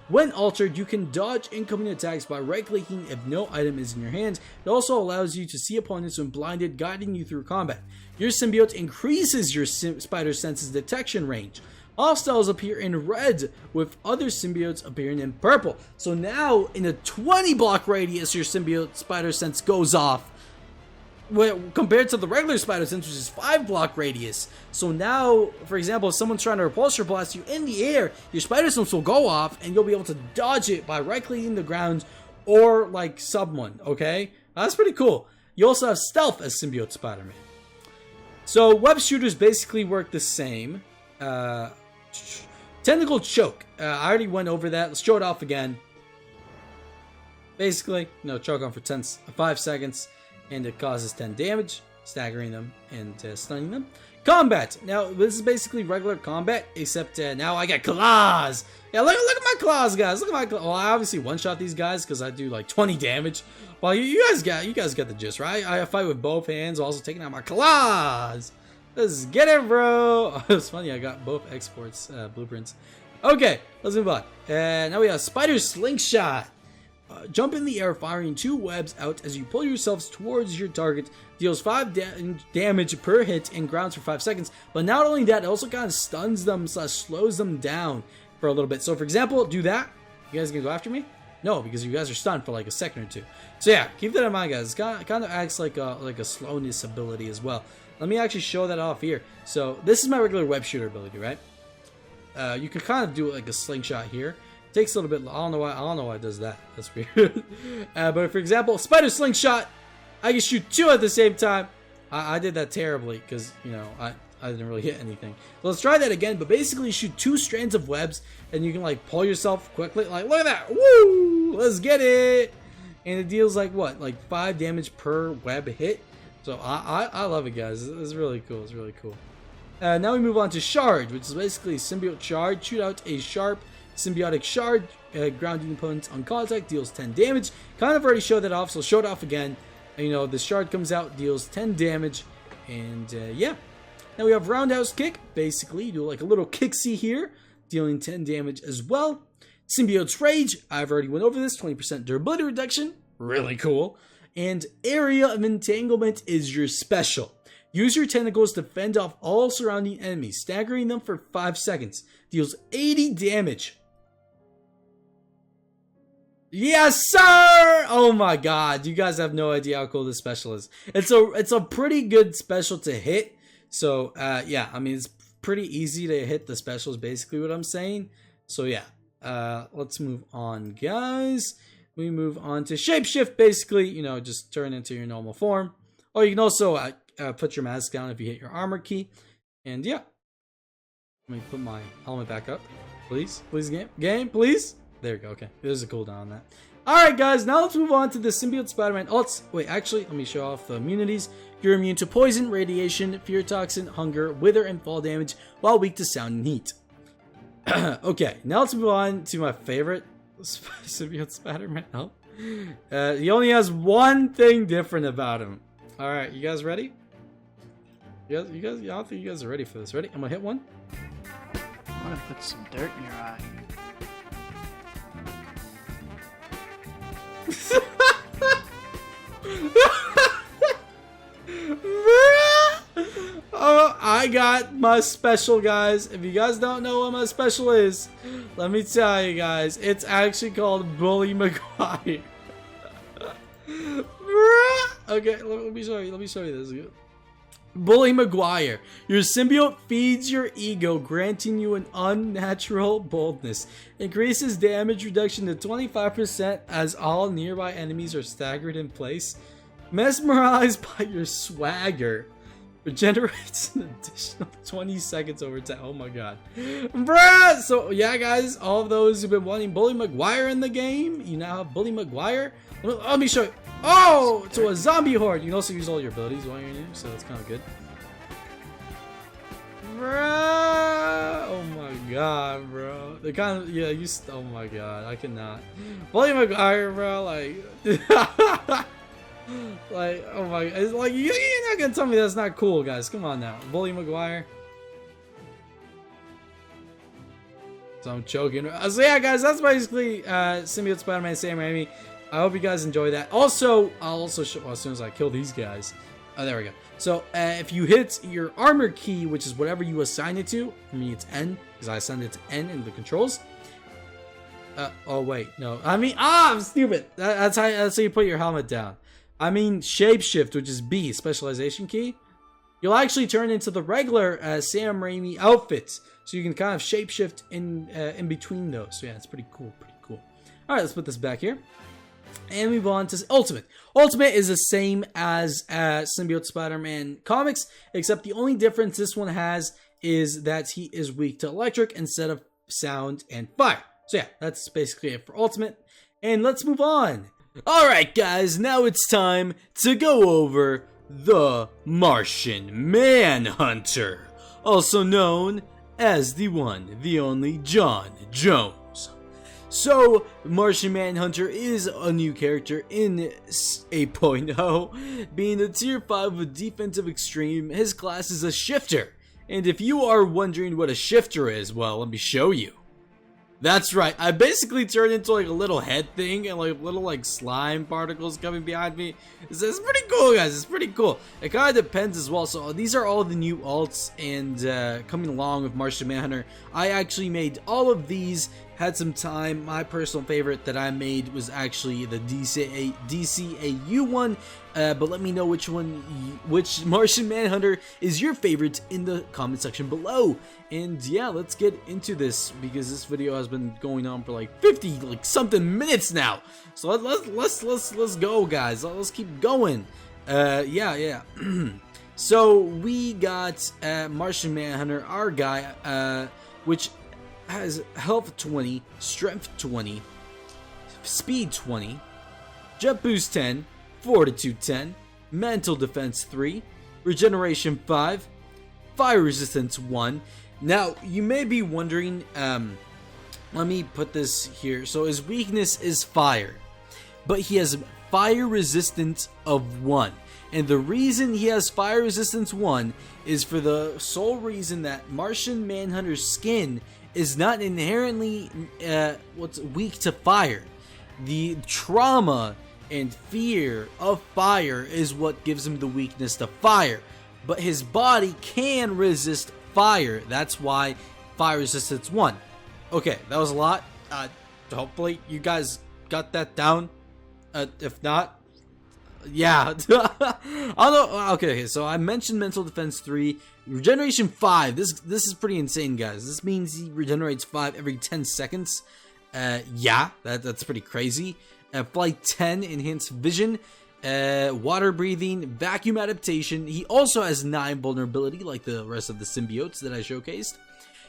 When altered, you can dodge incoming attacks by right-clicking if no item is in your hands. It also allows you to see opponents when blinded, guiding you through combat. Your symbiote increases your spider sense's detection range. Hostiles appear in red, with other symbiotes appearing in purple. So now, in a 20 block radius, your symbiote spider sense goes off. Compared to the regular spider sense, which is 5 block radius. So now, for example, if someone's trying to repulsor blast you in the air, your spider sense will go off, and you'll be able to dodge it by right-clicking the ground or like someone. Okay, that's pretty cool. You also have stealth as Symbiote Spider-Man. So web shooters basically work the same. Tentacle choke. I already went over that. Let's show it off again. Basically, choke on for 5 seconds. And it causes 10 damage. staggering them and stunning them. Combat. Now, this is basically regular combat, except now I got claws. Yeah, look at my claws, guys. Look at my claws. Well, I obviously one-shot these guys because I do like 20 damage. Well, you guys got the gist, right? I fight with both hands, also taking out my claws. Let's get it, bro. It's funny, I got both exports blueprints. Okay, let's move on. Now we have Spider Slingshot. Jump in the air, firing 2 webs out as you pull yourselves towards your target. Deals 5 damage per hit and grounds for 5 seconds. But not only that, it also kind of stuns them / slows them down for a little bit. So for example, do that. You guys gonna go after me? No, because you guys are stunned for like a second or two. So yeah, keep that in mind, guys. It kind of acts like a slowness ability as well. Let me actually show that off here. So this is my regular web shooter ability, right? You can kind of do it like a slingshot here. Takes a little bit. I don't know why it does that. That's weird. But for example, Spider Slingshot, I can shoot 2 at the same time. I did that terribly because, you know, I didn't really hit anything. So let's try that again. But basically, you shoot 2 strands of webs, and you can like pull yourself quickly. Like, look at that! Woo! Let's get it! And it deals like what, like 5 damage per web hit. So I love it, guys. It's really cool. It's really cool. Now we move on to Shard, which is basically Symbiote Shard. Shoot out a sharp symbiotic shard, grounding opponents on contact, deals 10 damage. Kind of already showed that off, so show it off again. And, you know, the shard comes out, deals 10 damage, and yeah. Now we have Roundhouse Kick. Basically, you do like a little kicksy here, dealing 10 damage as well. Symbiote's Rage, I've already went over this, 20% durability reduction, really cool. And Area of Entanglement is your special. Use your tentacles to fend off all surrounding enemies, staggering them for 5 seconds. Deals 80 damage. Yes, sir! Oh my god, you guys have no idea how cool this special is. It's a pretty good special to hit. So, yeah, I mean, it's pretty easy to hit the specials, basically what I'm saying. So, yeah, let's move on, guys. We move on to Shapeshift, basically, you know, just turn into your normal form. Or you can also put your mask down if you hit your armor key. And, yeah. Let me put my helmet back up. Please, game, please. There we go. Okay, there's a cooldown on that. Alright, guys, now let's move on to the Symbiote Spider-Man ults. Wait, actually, let me show off the immunities. You're immune to poison, radiation, fear toxin, hunger, wither, and fall damage, while weak to sound and heat. Okay, now let's move on to my favorite Symbiote Spider-Man ult. He only has one thing different about him. Alright, you guys ready? I don't think you guys are ready for this. Ready? I'm gonna hit one. I want to put some dirt in your eye. Oh, I got my special, guys. If you guys don't know what my special is, let me tell you guys, it's actually called Bully Maguire. Okay, let me show you this. Bully Maguire. Your symbiote feeds your ego, granting you an unnatural boldness. Increases damage reduction to 25% as all nearby enemies are staggered in place. Mesmerized by your swagger. Regenerates an additional 20 seconds over time. Oh my god. Bruh! So yeah, guys, all of those who've been wanting Bully Maguire in the game, you now have Bully Maguire. Let me show you. Oh, to a zombie horde. You can also use all your abilities while you're in here, so that's kind of good. Bro, oh my god, bro. The kind of oh my god, I cannot. Bully Maguire, bro, like, like, oh my, it's like you're not gonna tell me that's not cool, guys. Come on now, Bully Maguire. So I'm choking. So yeah, guys, that's basically Symbiote Spider-Man Sam Raimi. I hope you guys enjoy that. Also, I'll also show as soon as I kill these guys. Oh, there we go. So, if you hit your armor key, which is whatever you assign it to, for me it's N, because I assigned it to N in the controls. Oh wait, no. I mean, I'm stupid. That's how you put your helmet down. I mean, Shapeshift, which is B, specialization key. You'll actually turn into the regular Sam Raimi outfits, so you can kind of shapeshift in between those. So yeah, it's pretty cool. All right, let's put this back here. And move on to Ultimate. Ultimate is the same as Symbiote Spider-Man comics, except the only difference this one has is that he is weak to electric instead of sound and fire. So yeah, that's basically it for Ultimate. And let's move on. Alright guys, now it's time to go over the Martian Manhunter, also known as the one, the only John Jones. So, Martian Manhunter is a new character in 8.0, being a tier 5 with defensive extreme. His class is a shifter, and if you are wondering what a shifter is, well, let me show you. That's right, I basically turned into like a little head thing and like little like slime particles coming behind me. It's pretty cool, guys, it's pretty cool. It kind of depends as well. So these are all the new alts and coming along with Martian Manhunter. I actually made all of these, had some time. My personal favorite that I made was actually the DCAU one. But let me know which Martian Manhunter is your favorite in the comment section below. And yeah, let's get into this because this video has been going on for like 50 something minutes now. So let's go, guys. Let's keep going. Yeah. So we got Martian Manhunter, our guy, which has health 20, strength 20, speed 20, jump boost 10, fortitude 10, mental defense 3, regeneration 5, fire resistance 1. Now you may be wondering, let me put this here. So his weakness is fire, but he has fire resistance of 1. And the reason he has fire resistance 1 is for the sole reason that Martian Manhunter's skin is not inherently weak to fire. The trauma and fear of fire is what gives him the weakness to fire, but his body can resist fire. That's why fire resistance 1. Okay, that was a lot. Hopefully you guys got that down. If not, yeah. Okay, so I mentioned mental defense 3, regeneration 5. This is pretty insane, guys. This means he regenerates 5 every 10 seconds. Yeah, that's pretty crazy. Flight 10, enhanced vision, water breathing, vacuum adaptation. He also has 9 vulnerability like the rest of the symbiotes that I showcased.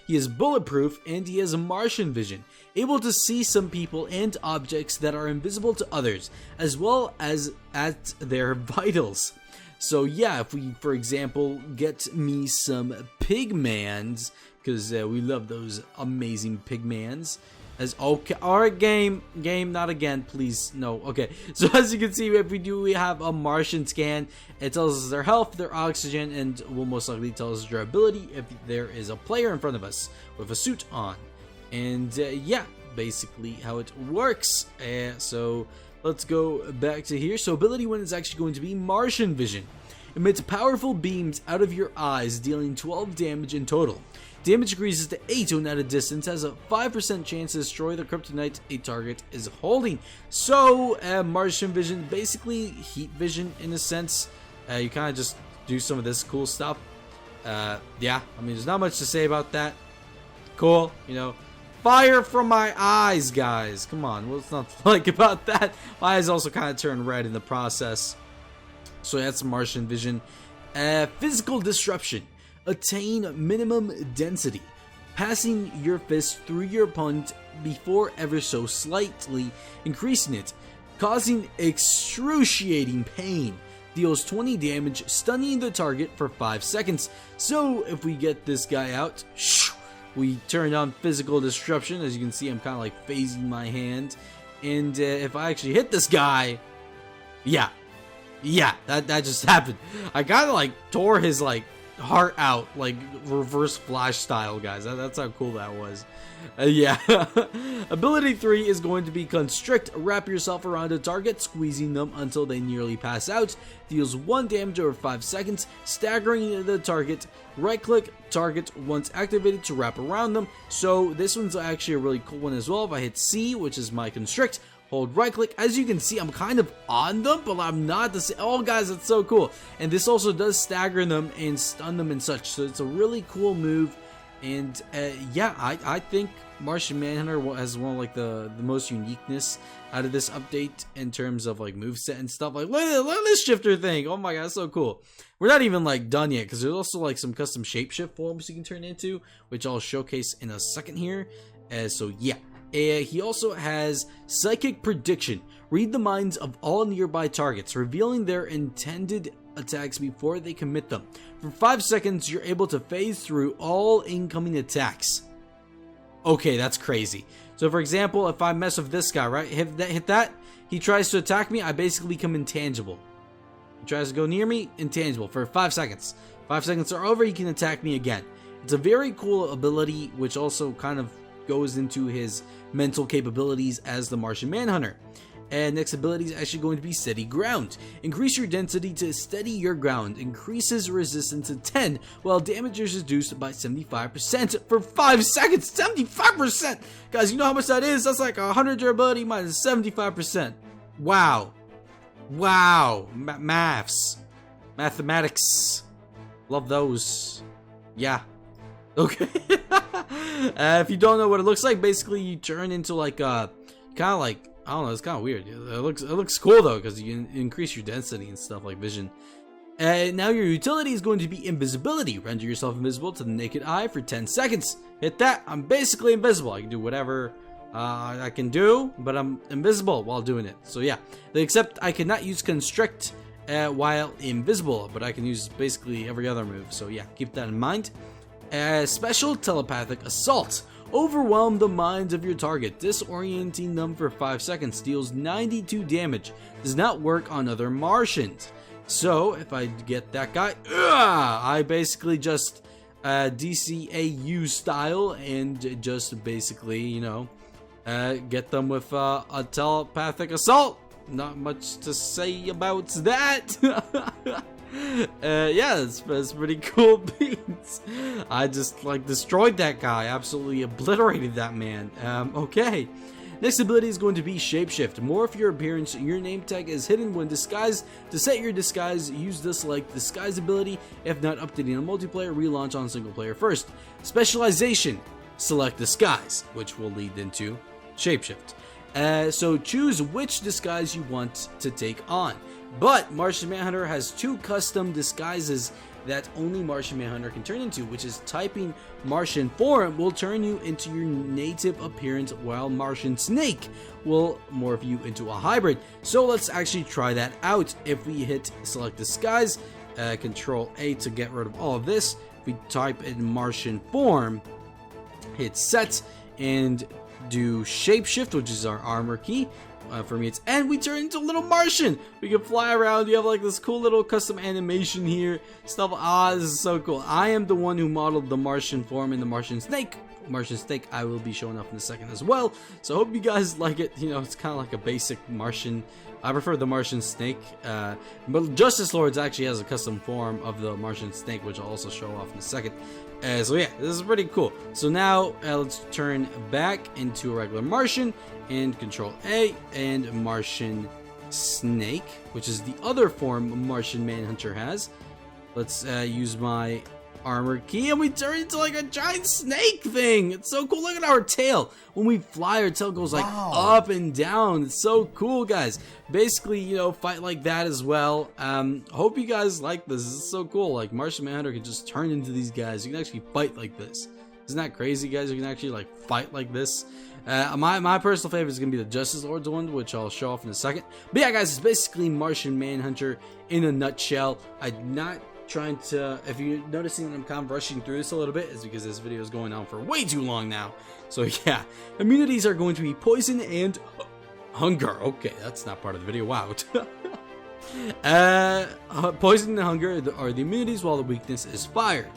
He is bulletproof, and he has a Martian vision, able to see some people and objects that are invisible to others, as well as at their vitals. So yeah, if we, for example, get me some pigmans, because we love those amazing pigmans. As okay, alright, game, not again, please, no. Okay, so as you can see, if we have a Martian scan, it tells us their health, their oxygen, and will most likely tell us their ability if there is a player in front of us with a suit on. And yeah, basically how it works. So let's go back to here. So ability 1 is actually going to be Martian vision. Emits powerful beams out of your eyes, dealing 12 damage in total. Damage increases to 8 when at a distance, has a 5% chance to destroy the kryptonite a target is holding. So, Martian vision, basically heat vision in a sense. You kind of just do some of this cool stuff. Yeah, I mean, there's not much to say about that. Cool, you know. Fire from my eyes, guys. Come on, what's not to like about that? My eyes also kind of turn red in the process. So that's Martian vision. Physical disruption. Attain minimum density, passing your fist through your opponent before ever so slightly increasing it, causing excruciating pain. Deals 20 damage, stunning the target for 5 seconds. So if we get this guy out, we turn on physical disruption. As you can see, I'm kind of like phasing my hand. And if I actually hit this guy, yeah, that just happened. I kind of like tore his like heart out, like reverse Flash style, guys. That's how cool that was. Yeah. Ability 3 is going to be Constrict. Wrap yourself around a target, squeezing them until they nearly pass out. Deals 1 damage over 5 seconds, staggering the target. Right click target once activated to wrap around them. So this one's actually a really cool one as well. If I hit C, which is my Constrict, hold right click, as you can see, I'm kind of on them, but I'm not the same. Oh guys, that's so cool. And this also does stagger them and stun them and such, so it's a really cool move. And yeah, I think Martian Manhunter has one of like the most uniqueness out of this update in terms of like moveset and stuff. Like look at this shifter thing. Oh my god, that's so cool. We're not even like done yet, because there's also like some custom shapeshift forms you can turn into, which I'll showcase in a second here. So yeah. He also has Psychic Prediction. Read the minds of all nearby targets, revealing their intended attacks before they commit them. For 5 seconds, you're able to phase through all incoming attacks. Okay, that's crazy. So for example, if I mess with this guy, right, hit that, he tries to attack me, I basically become intangible. He tries to go near me, intangible, for 5 seconds. 5 seconds are over, he can attack me again. It's a very cool ability, which also kind of goes into his mental capabilities as the Martian Manhunter. And next ability is actually going to be Steady Ground. Increase your density to steady your ground. Increases resistance to 10, while damage is reduced by 75% for 5 seconds. 75%! Guys, you know how much that is? That's like 100 durability minus 75%. Wow. Wow. Maths. Mathematics. Love those. Yeah. Okay. If you don't know what it looks like, basically you turn into like a kind of like, I don't know, it's kind of weird. It looks cool though, because you can increase your density and stuff like vision. And now your utility is going to be invisibility. Render yourself invisible to the naked eye for 10 seconds. Hit that. I'm basically invisible. I can do whatever I can do, but I'm invisible while doing it. So yeah, except I cannot use constrict while invisible, but I can use basically every other move. So yeah, keep that in mind. Special telepathic assault. Overwhelm the minds of your target, disorienting them for 5 seconds, deals 92 damage. Does not work on other Martians. So if I get that guy, I basically just DCAU style and just basically, you know, get them with a telepathic assault. Not much to say about that. Yeah, it's pretty cool beans. I just like destroyed that guy, absolutely obliterated that man. Okay. Next ability is going to be Shapeshift. Morph your appearance. Your name tag is hidden when disguised. To set your disguise, use the select disguise ability. If not updating on multiplayer, relaunch on single player first. Specialization. Select disguise, which will lead into Shapeshift. So choose which disguise you want to take on. But Martian Manhunter has 2 custom disguises that only Martian Manhunter can turn into, which is typing Martian form will turn you into your native appearance, while Martian Snake will morph you into a hybrid. So let's actually try that out. If we hit select disguise, Control A to get rid of all of this. If we type in Martian form, hit set, and do shapeshift, which is our armor key. For me, and we turn into a little Martian. We can fly around. You have like this cool little custom animation here. Stuff. This is so cool. I am the one who modeled the Martian form and the Martian Snake. Martian Snake I will be showing up in a second as well. So I hope you guys like it. You know, it's kind of like a basic Martian. I prefer the Martian Snake. But Justice Lords actually has a custom form of the Martian Snake, which I'll also show off in a second. So yeah, this is pretty cool. So now let's turn back into a regular Martian and Control A and Martian Snake, which is the other form Martian Manhunter has. Let's use my armor key and we turn into like a giant snake thing. It's so cool. Look at our tail. When we fly, our tail goes like up and down. It's so cool, guys. Basically, you know, fight like that as well. Hope you guys like this. This is so cool. Like Martian Manhunter can just turn into these guys. You can actually fight like this. Isn't that crazy, guys? You can actually like fight like this. My personal favorite is gonna be the Justice Lords one, which I'll show off in a second. But yeah, guys, it's basically Martian Manhunter in a nutshell. I'm not trying to, if you're noticing that I'm kind of rushing through this a little bit, is because this video is going on for way too long now. So yeah, immunities are going to be poison and hunger. Okay, that's not part of the video. Wow. Poison and hunger are the immunities, while the weakness is fire.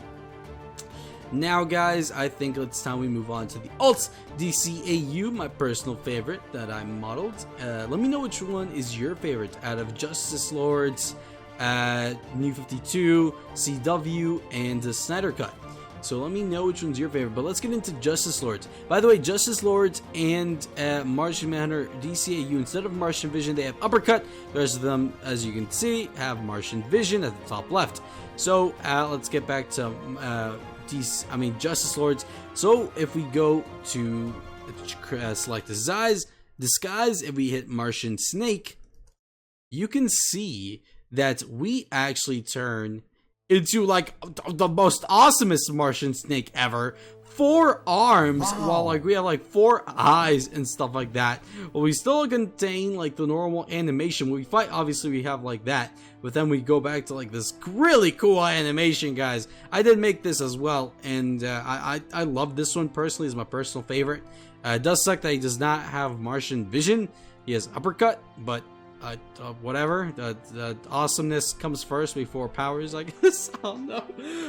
Now, guys, I think it's time we move on to the alts. DCAU, my personal favorite that I modeled. Let me know which one is your favorite out of Justice Lords, New 52, CW, and the Snyder Cut. So let me know which one's your favorite. But let's get into Justice Lords. By the way, Justice Lords and Martian Manhunter DCAU, instead of Martian Vision, they have Uppercut. The rest of them, as you can see, have Martian Vision at the top left. So let's get back to Justice Lords. So if we go to select disguise, if we hit Martian Snake, you can see that we actually turn into like the most awesomest Martian Snake ever. 4 arms, while like we have like 4 eyes and stuff like that. But we still contain like the normal animation. When we fight, obviously we have like that. but then we go back to like this really cool animation, guys. I did make this as well, and I love this one personally. It's my personal favorite. It does suck that he does not have Martian vision. He has uppercut, but whatever. The awesomeness comes first before powers, I guess. I don't know.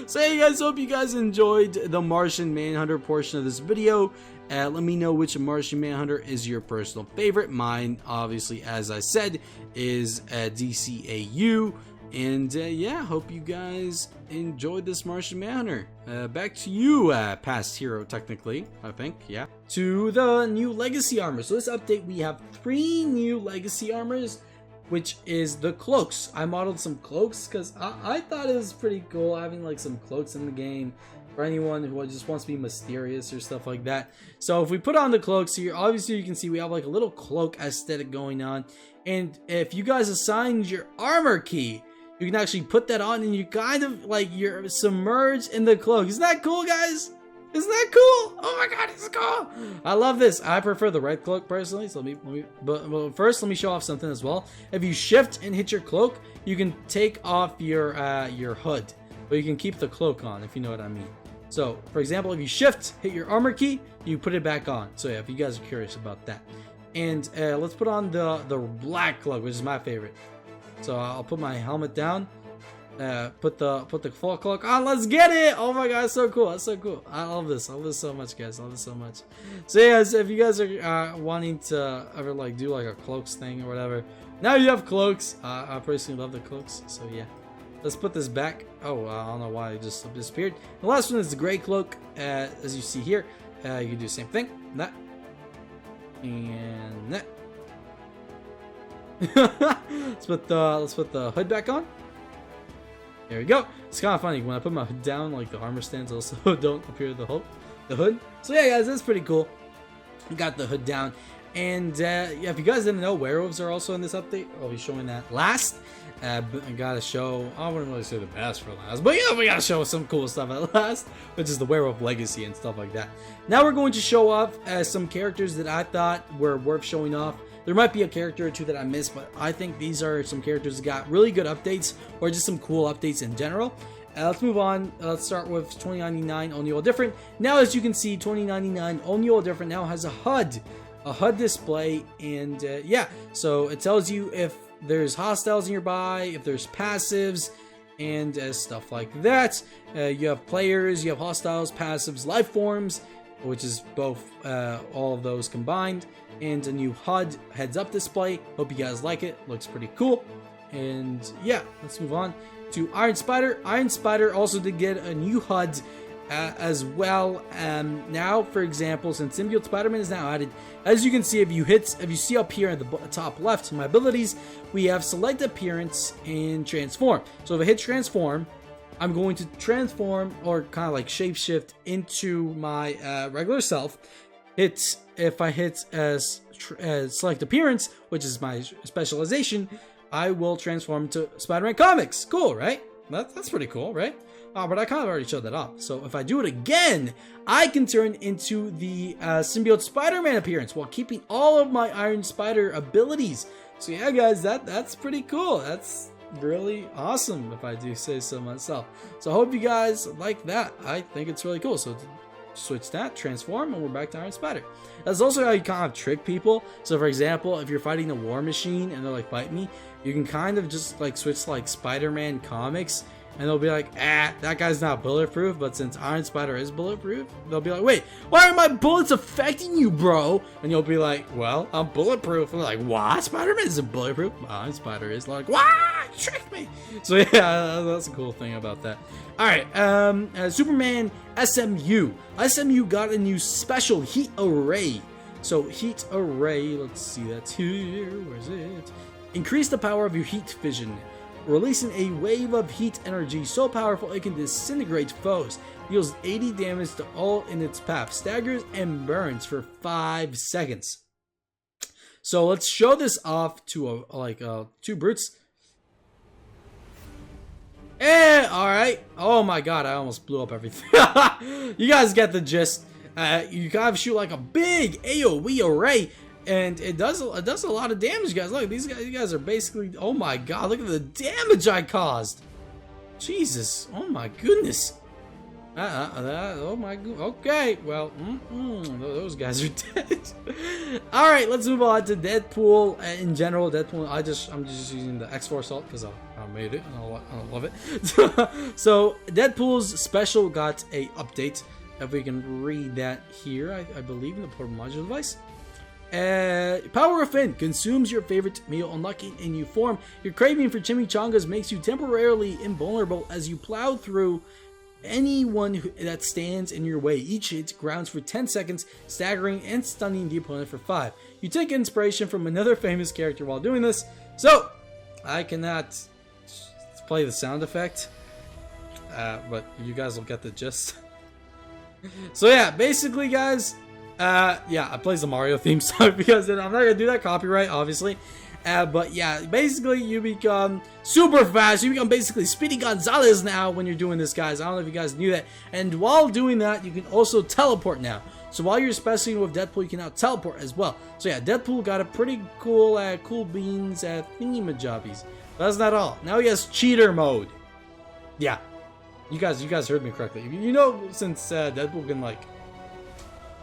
So hey guys, hope you guys enjoyed the Martian Manhunter portion of this video. Let me know which Martian Manhunter is your personal favorite. Mine, obviously, as I said, is DCAU. And yeah, hope you guys enjoyed this Martian Manhunter. Back to you, past hero, technically, I think, yeah. To the new Legacy armor. So this update, we have 3 new Legacy armors, which is the cloaks. I modeled some cloaks because I thought it was pretty cool having like some cloaks in the game for anyone who just wants to be mysterious or stuff like that. So if we put on the cloaks here, obviously you can see we have like a little cloak aesthetic going on. And if you guys assigned your armor key, you can actually put that on and you kind of like you're submerged in the cloak. Isn't that cool, guys? Isn't that cool? Oh my god, it's cool. I love this. I prefer the red cloak personally. So but first let me show off something as well. If you shift and hit your cloak, you can take off your hood, but you can keep the cloak on, if you know what I mean. So for example, if you shift, hit your armor key, you put it back on. So yeah, if you guys are curious about that. And let's put on the black cloak, which is my favorite. So I'll put my helmet down, put the full cloak on. Let's get it! Oh my god, it's so cool! That's so cool. I love this. I love this so much, guys. I love this so much. So yeah, if you guys are wanting to ever like do like a cloaks thing or whatever, now you have cloaks. I personally love the cloaks. So yeah, let's put this back. Oh, I don't know why it just disappeared. The last one is the gray cloak. As you see here, you can do the same thing. That and that. let's put the hood back on. There we go. It's kind of funny when I put my hood down, like the armor stands also don't appear the hood. So yeah, guys, that's pretty cool. We got the hood down, and yeah, if you guys didn't know, werewolves are also in this update. I'll be showing that last. I gotta show. I wouldn't really say the best for last, but you know, we gotta show some cool stuff at last, which is the werewolf legacy and stuff like that. Now we're going to show off some characters that I thought were worth showing off. There might be a character or two that I missed, but I think these are some characters that got really good updates, or just some cool updates in general. Let's move on. Let's start with 2099 All New All Different. Now, as you can see, 2099 All New All Different now has a HUD display, and yeah, so it tells you if there's hostiles nearby, if there's passives, and stuff like that. You have players, you have hostiles, passives, life forms, which is both all of those combined, and a new HUD heads-up display. Hope you guys like it. Looks pretty cool. And yeah, let's move on to Iron Spider. Iron Spider also did get a new HUD as well. Now, for example, since Symbiote Spider-Man is now added, as you can see, if you see up here at the top left, my abilities, we have select appearance and transform. So if I hit transform, I'm going to transform or kind of like shapeshift into my regular self. If I hit select appearance, which is my specialization, I will transform to Spider-Man Comics. Cool, right? That's pretty cool, right? But I kind of already showed that off. So if I do it again, I can turn into the Symbiote Spider-Man appearance while keeping all of my Iron Spider abilities. So yeah, guys, that's pretty cool. That's really awesome, if I do say so myself. So I hope you guys like that. I think it's really cool. So switch that, transform, and we're back to Iron Spider. That's also how you kind of trick people. So for example, if you're fighting a war machine and they're like, fight me, you can kind of just like switch to like Spider-Man Comics, and they'll be like, that guy's not bulletproof. But since Iron Spider is bulletproof, they'll be like, wait, why are my bullets affecting you, bro? And you'll be like, well, I'm bulletproof. And they're like, what? Spider-Man isn't bulletproof. Iron Spider is. Like, what? You tricked me. So yeah, that's a cool thing about that. Alright, Superman SMU. SMU got a new special heat array. So heat array, let's see, that's here. Where's it? Increase the power of your heat vision, releasing a wave of heat energy so powerful it can disintegrate foes. Deals 80 damage to all in its path, staggers and burns for 5 seconds. So let's show this off to two brutes. Alright. Oh my god, I almost blew up everything. You guys get the gist. You kind of shoot like a big AoE array, and it does a lot of damage, guys. Look, these guys are basically, oh my god, look at the damage I caused. Jesus, oh my goodness. Oh my god. Okay, well, those guys are dead. All right, let's move on to Deadpool. In general, Deadpool. I'm just using the X-Force ult because I made it and I love it. So Deadpool's special got a update. If we can read that here, I believe in the portable module device. Power of Finn consumes your favorite meal, unlocking a new form. Your craving for chimichangas makes you temporarily invulnerable as you plow through anyone that stands in your way. Each hit grounds for 10 seconds, staggering and stunning the opponent for 5. You take inspiration from another famous character while doing this, so I cannot play the sound effect, but you guys will get the gist. So yeah, basically guys, yeah, I plays the Mario theme song because I'm not gonna do that copyright, obviously. But yeah, basically you become super fast. You become basically Speedy Gonzalez now when you're doing this, guys. I don't know if you guys knew that. And while doing that, you can also teleport now. So while you're specing with Deadpool, you can now teleport as well. So yeah, Deadpool got a pretty cool, cool beans thingy-majobbies. But that's not all. Now he has cheater mode. Yeah, you guys heard me correctly. You know, since Deadpool can like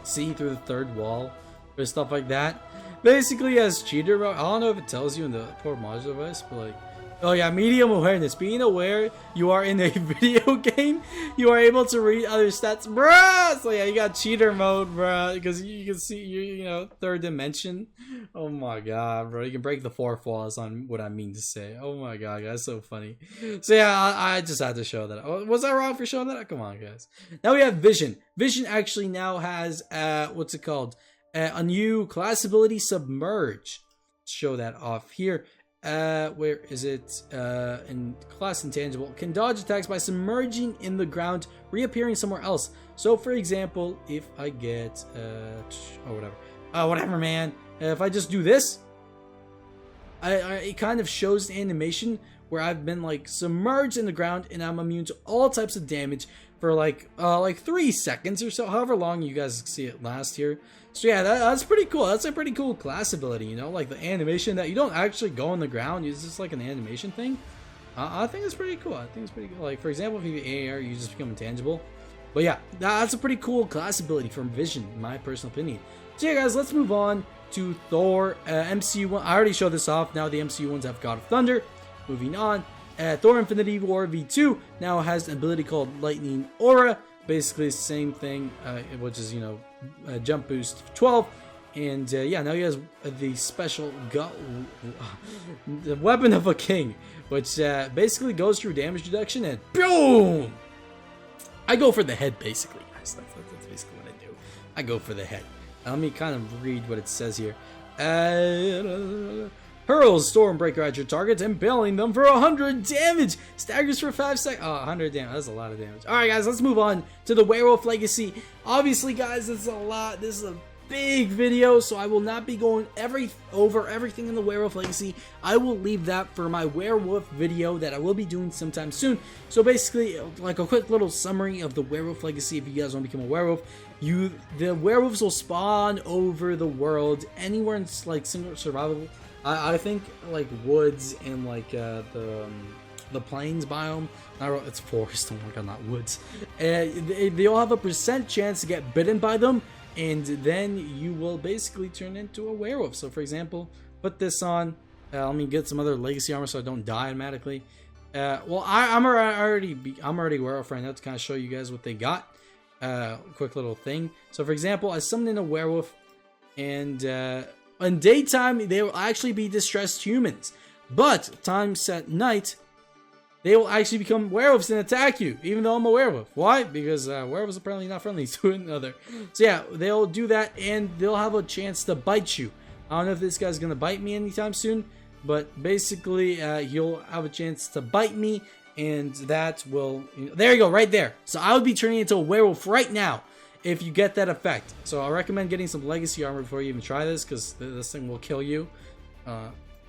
see through the third wall or stuff like that. Basically, as cheater mode, I don't know if it tells you in the poor module device, but like, oh yeah, medium awareness. Being aware you are in a video game, you are able to read other stats, bruh. So yeah, you got cheater mode, bruh, because you can see you know, third dimension. Oh my god, bro, you can break the fourth wall. Is on what I mean to say. Oh my god, that's so funny. So yeah, I just had to show that. Was I wrong for showing that? Come on, guys. Now we have Vision. Vision actually now has what's it called? A new class ability, Submerge. Show that off here. Where is it? In class intangible, can dodge attacks by submerging in the ground, reappearing somewhere else. So, for example, if I get whatever, man. If I just do this, it kind of shows the animation where I've been like submerged in the ground and I'm immune to all types of damage for like 3 seconds or so, however long you guys see it last here. So yeah, that's pretty cool. That's a pretty cool class ability, you know, like the animation that you don't actually go on the ground. It's just like an animation thing. I think it's pretty cool. I think it's pretty cool. Like, for example, if you get AR, you just become intangible. But yeah, that's a pretty cool class ability from Vision, in my personal opinion. So yeah, guys, let's move on to Thor MCU one. I already showed this off. Now the MCU ones have God of Thunder. Moving on, Thor Infinity War V2 now has an ability called Lightning Aura. Basically the same thing, which is, you know, jump boost 12, and yeah, now he has the special the Weapon of a King, which basically goes through damage reduction and boom. I go for the head, basically, guys. That's basically what I do. I go for the head. Let me kind of read what it says here. Hurls Stormbreaker at your targets, impaling them for 100 damage. Staggers for 5 seconds. Oh, 100 damage. That's a lot of damage. Alright, guys, let's move on to the Werewolf Legacy. Obviously, guys, this is a lot. This is a big video, so I will not be going over everything in the Werewolf Legacy. I will leave that for my werewolf video that I will be doing sometime soon. So basically, like a quick little summary of the Werewolf Legacy. If you guys want to become a werewolf, the werewolves will spawn over the world anywhere in like single survivable. I think like woods and like the plains biome. It's forest. Oh my god, not woods. They all have a % chance to get bitten by them, and then you will basically turn into a werewolf. So, for example, put this on. Let me get some other legacy armor so I don't die automatically. Well, I'm already werewolf right now to kind of show you guys what they got. Quick little thing. So, for example, I summoned in a werewolf, and in daytime, they will actually be distressed humans. But time set night, they will actually become werewolves and attack you, even though I'm a werewolf. Why? Because werewolves are apparently not friendly to another. So yeah, they'll do that, and they'll have a chance to bite you. I don't know if this guy's going to bite me anytime soon, but basically, he'll have a chance to bite me, and that will... There you go, right there. So I would be turning into a werewolf right now if you get that effect. So I recommend getting some legacy armor before you even try this, because this thing will kill you.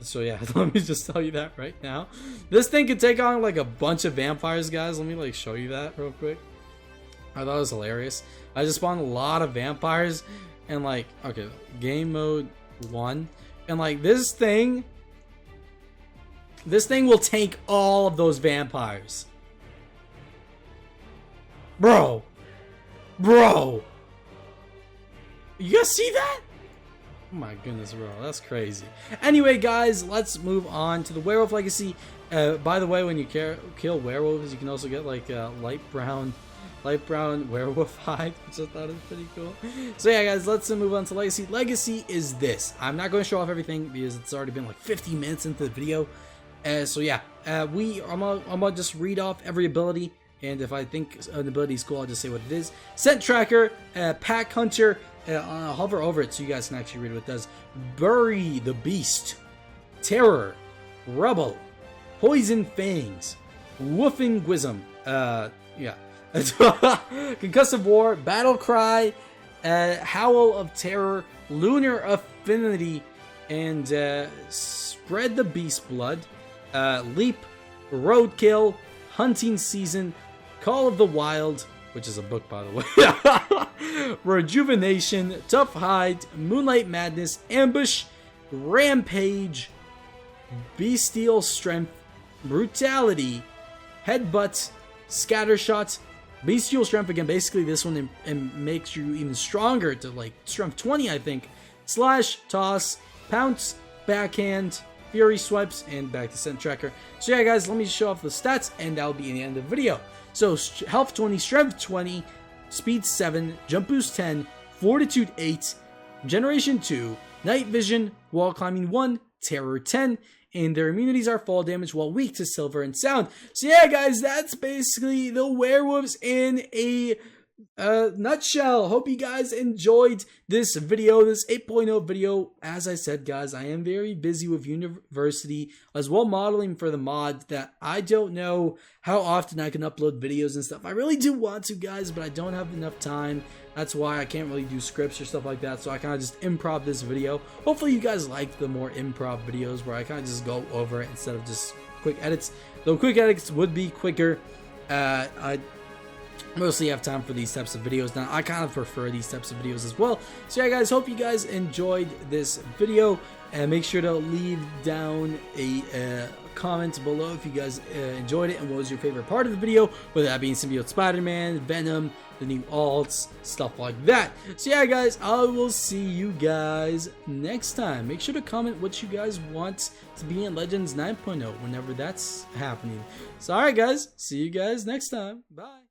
So yeah, let me just tell you that right now. This thing can take on like a bunch of vampires, guys. Let me like show you that real quick. I thought it was hilarious. I just spawned a lot of vampires, and like, okay, game mode, 1. And like this thing will tank all of those vampires. Bro. You guys see that? Oh my goodness, bro. That's crazy. Anyway, guys, let's move on to the Werewolf Legacy. By the way, when you kill werewolves, you can also get like light brown werewolf hide, which I thought was pretty cool. So yeah, guys, let's move on to Legacy. Legacy is this. I'm not going to show off everything because it's already been like 50 minutes into the video. So yeah, I'm gonna just read off every ability, and if I think an ability is cool, I'll just say what it is. Scent Tracker, Pack Hunter. I'll hover over it so you guys can actually read what it does. Bury the Beast, Terror, Rebel, Poison Fangs, Woofing Guism. Yeah. Concussive War, Battle Cry, Howl of Terror, Lunar Affinity, and Spread the Beast Blood, Leap, Roadkill, Hunting Season, Call of the Wild, which is a book, by the way, Rejuvenation, Tough Hide, Moonlight Madness, Ambush, Rampage, Bestial Strength, Brutality, Headbutt, Scattershot, Bestial Strength again. Basically, this one makes you even stronger to like Strength 20, I think. Slash, Toss, Pounce, Backhand, Fury Swipes, and back to Scent Tracker. So yeah, guys, let me show off the stats, and that'll be in the end of the video. So Health 20, Strength 20, Speed 7, Jump Boost 10, Fortitude 8, Generation 2, Night Vision, Wall Climbing 1, Terror 10, and their immunities are fall damage while weak to silver and sound. So yeah, guys, that's basically the werewolves in a nutshell. Hope you guys enjoyed this video, this 8.0 video. As I said, guys, I am very busy with university as well, modeling for the mod that I don't know how often I can upload videos and stuff. I really do want to, guys, but I don't have enough time. That's why I can't really do scripts or stuff like that, so I kind of just improv this video. Hopefully you guys like the more improv videos where I kind of just go over it instead of just quick edits. Though quick edits would be quicker. I mostly have time for these types of videos now. I kind of prefer these types of videos as well. So yeah, guys, hope you guys enjoyed this video, and make sure to leave down a comment below if you guys enjoyed it and what was your favorite part of the video, whether that being Symbiote Spider-Man, Venom, the new alts, stuff like that. So yeah, guys, I will see you guys next time. Make sure to comment what you guys want to be in Legends 9.0 whenever that's happening. So alright, guys, see you guys next time. Bye.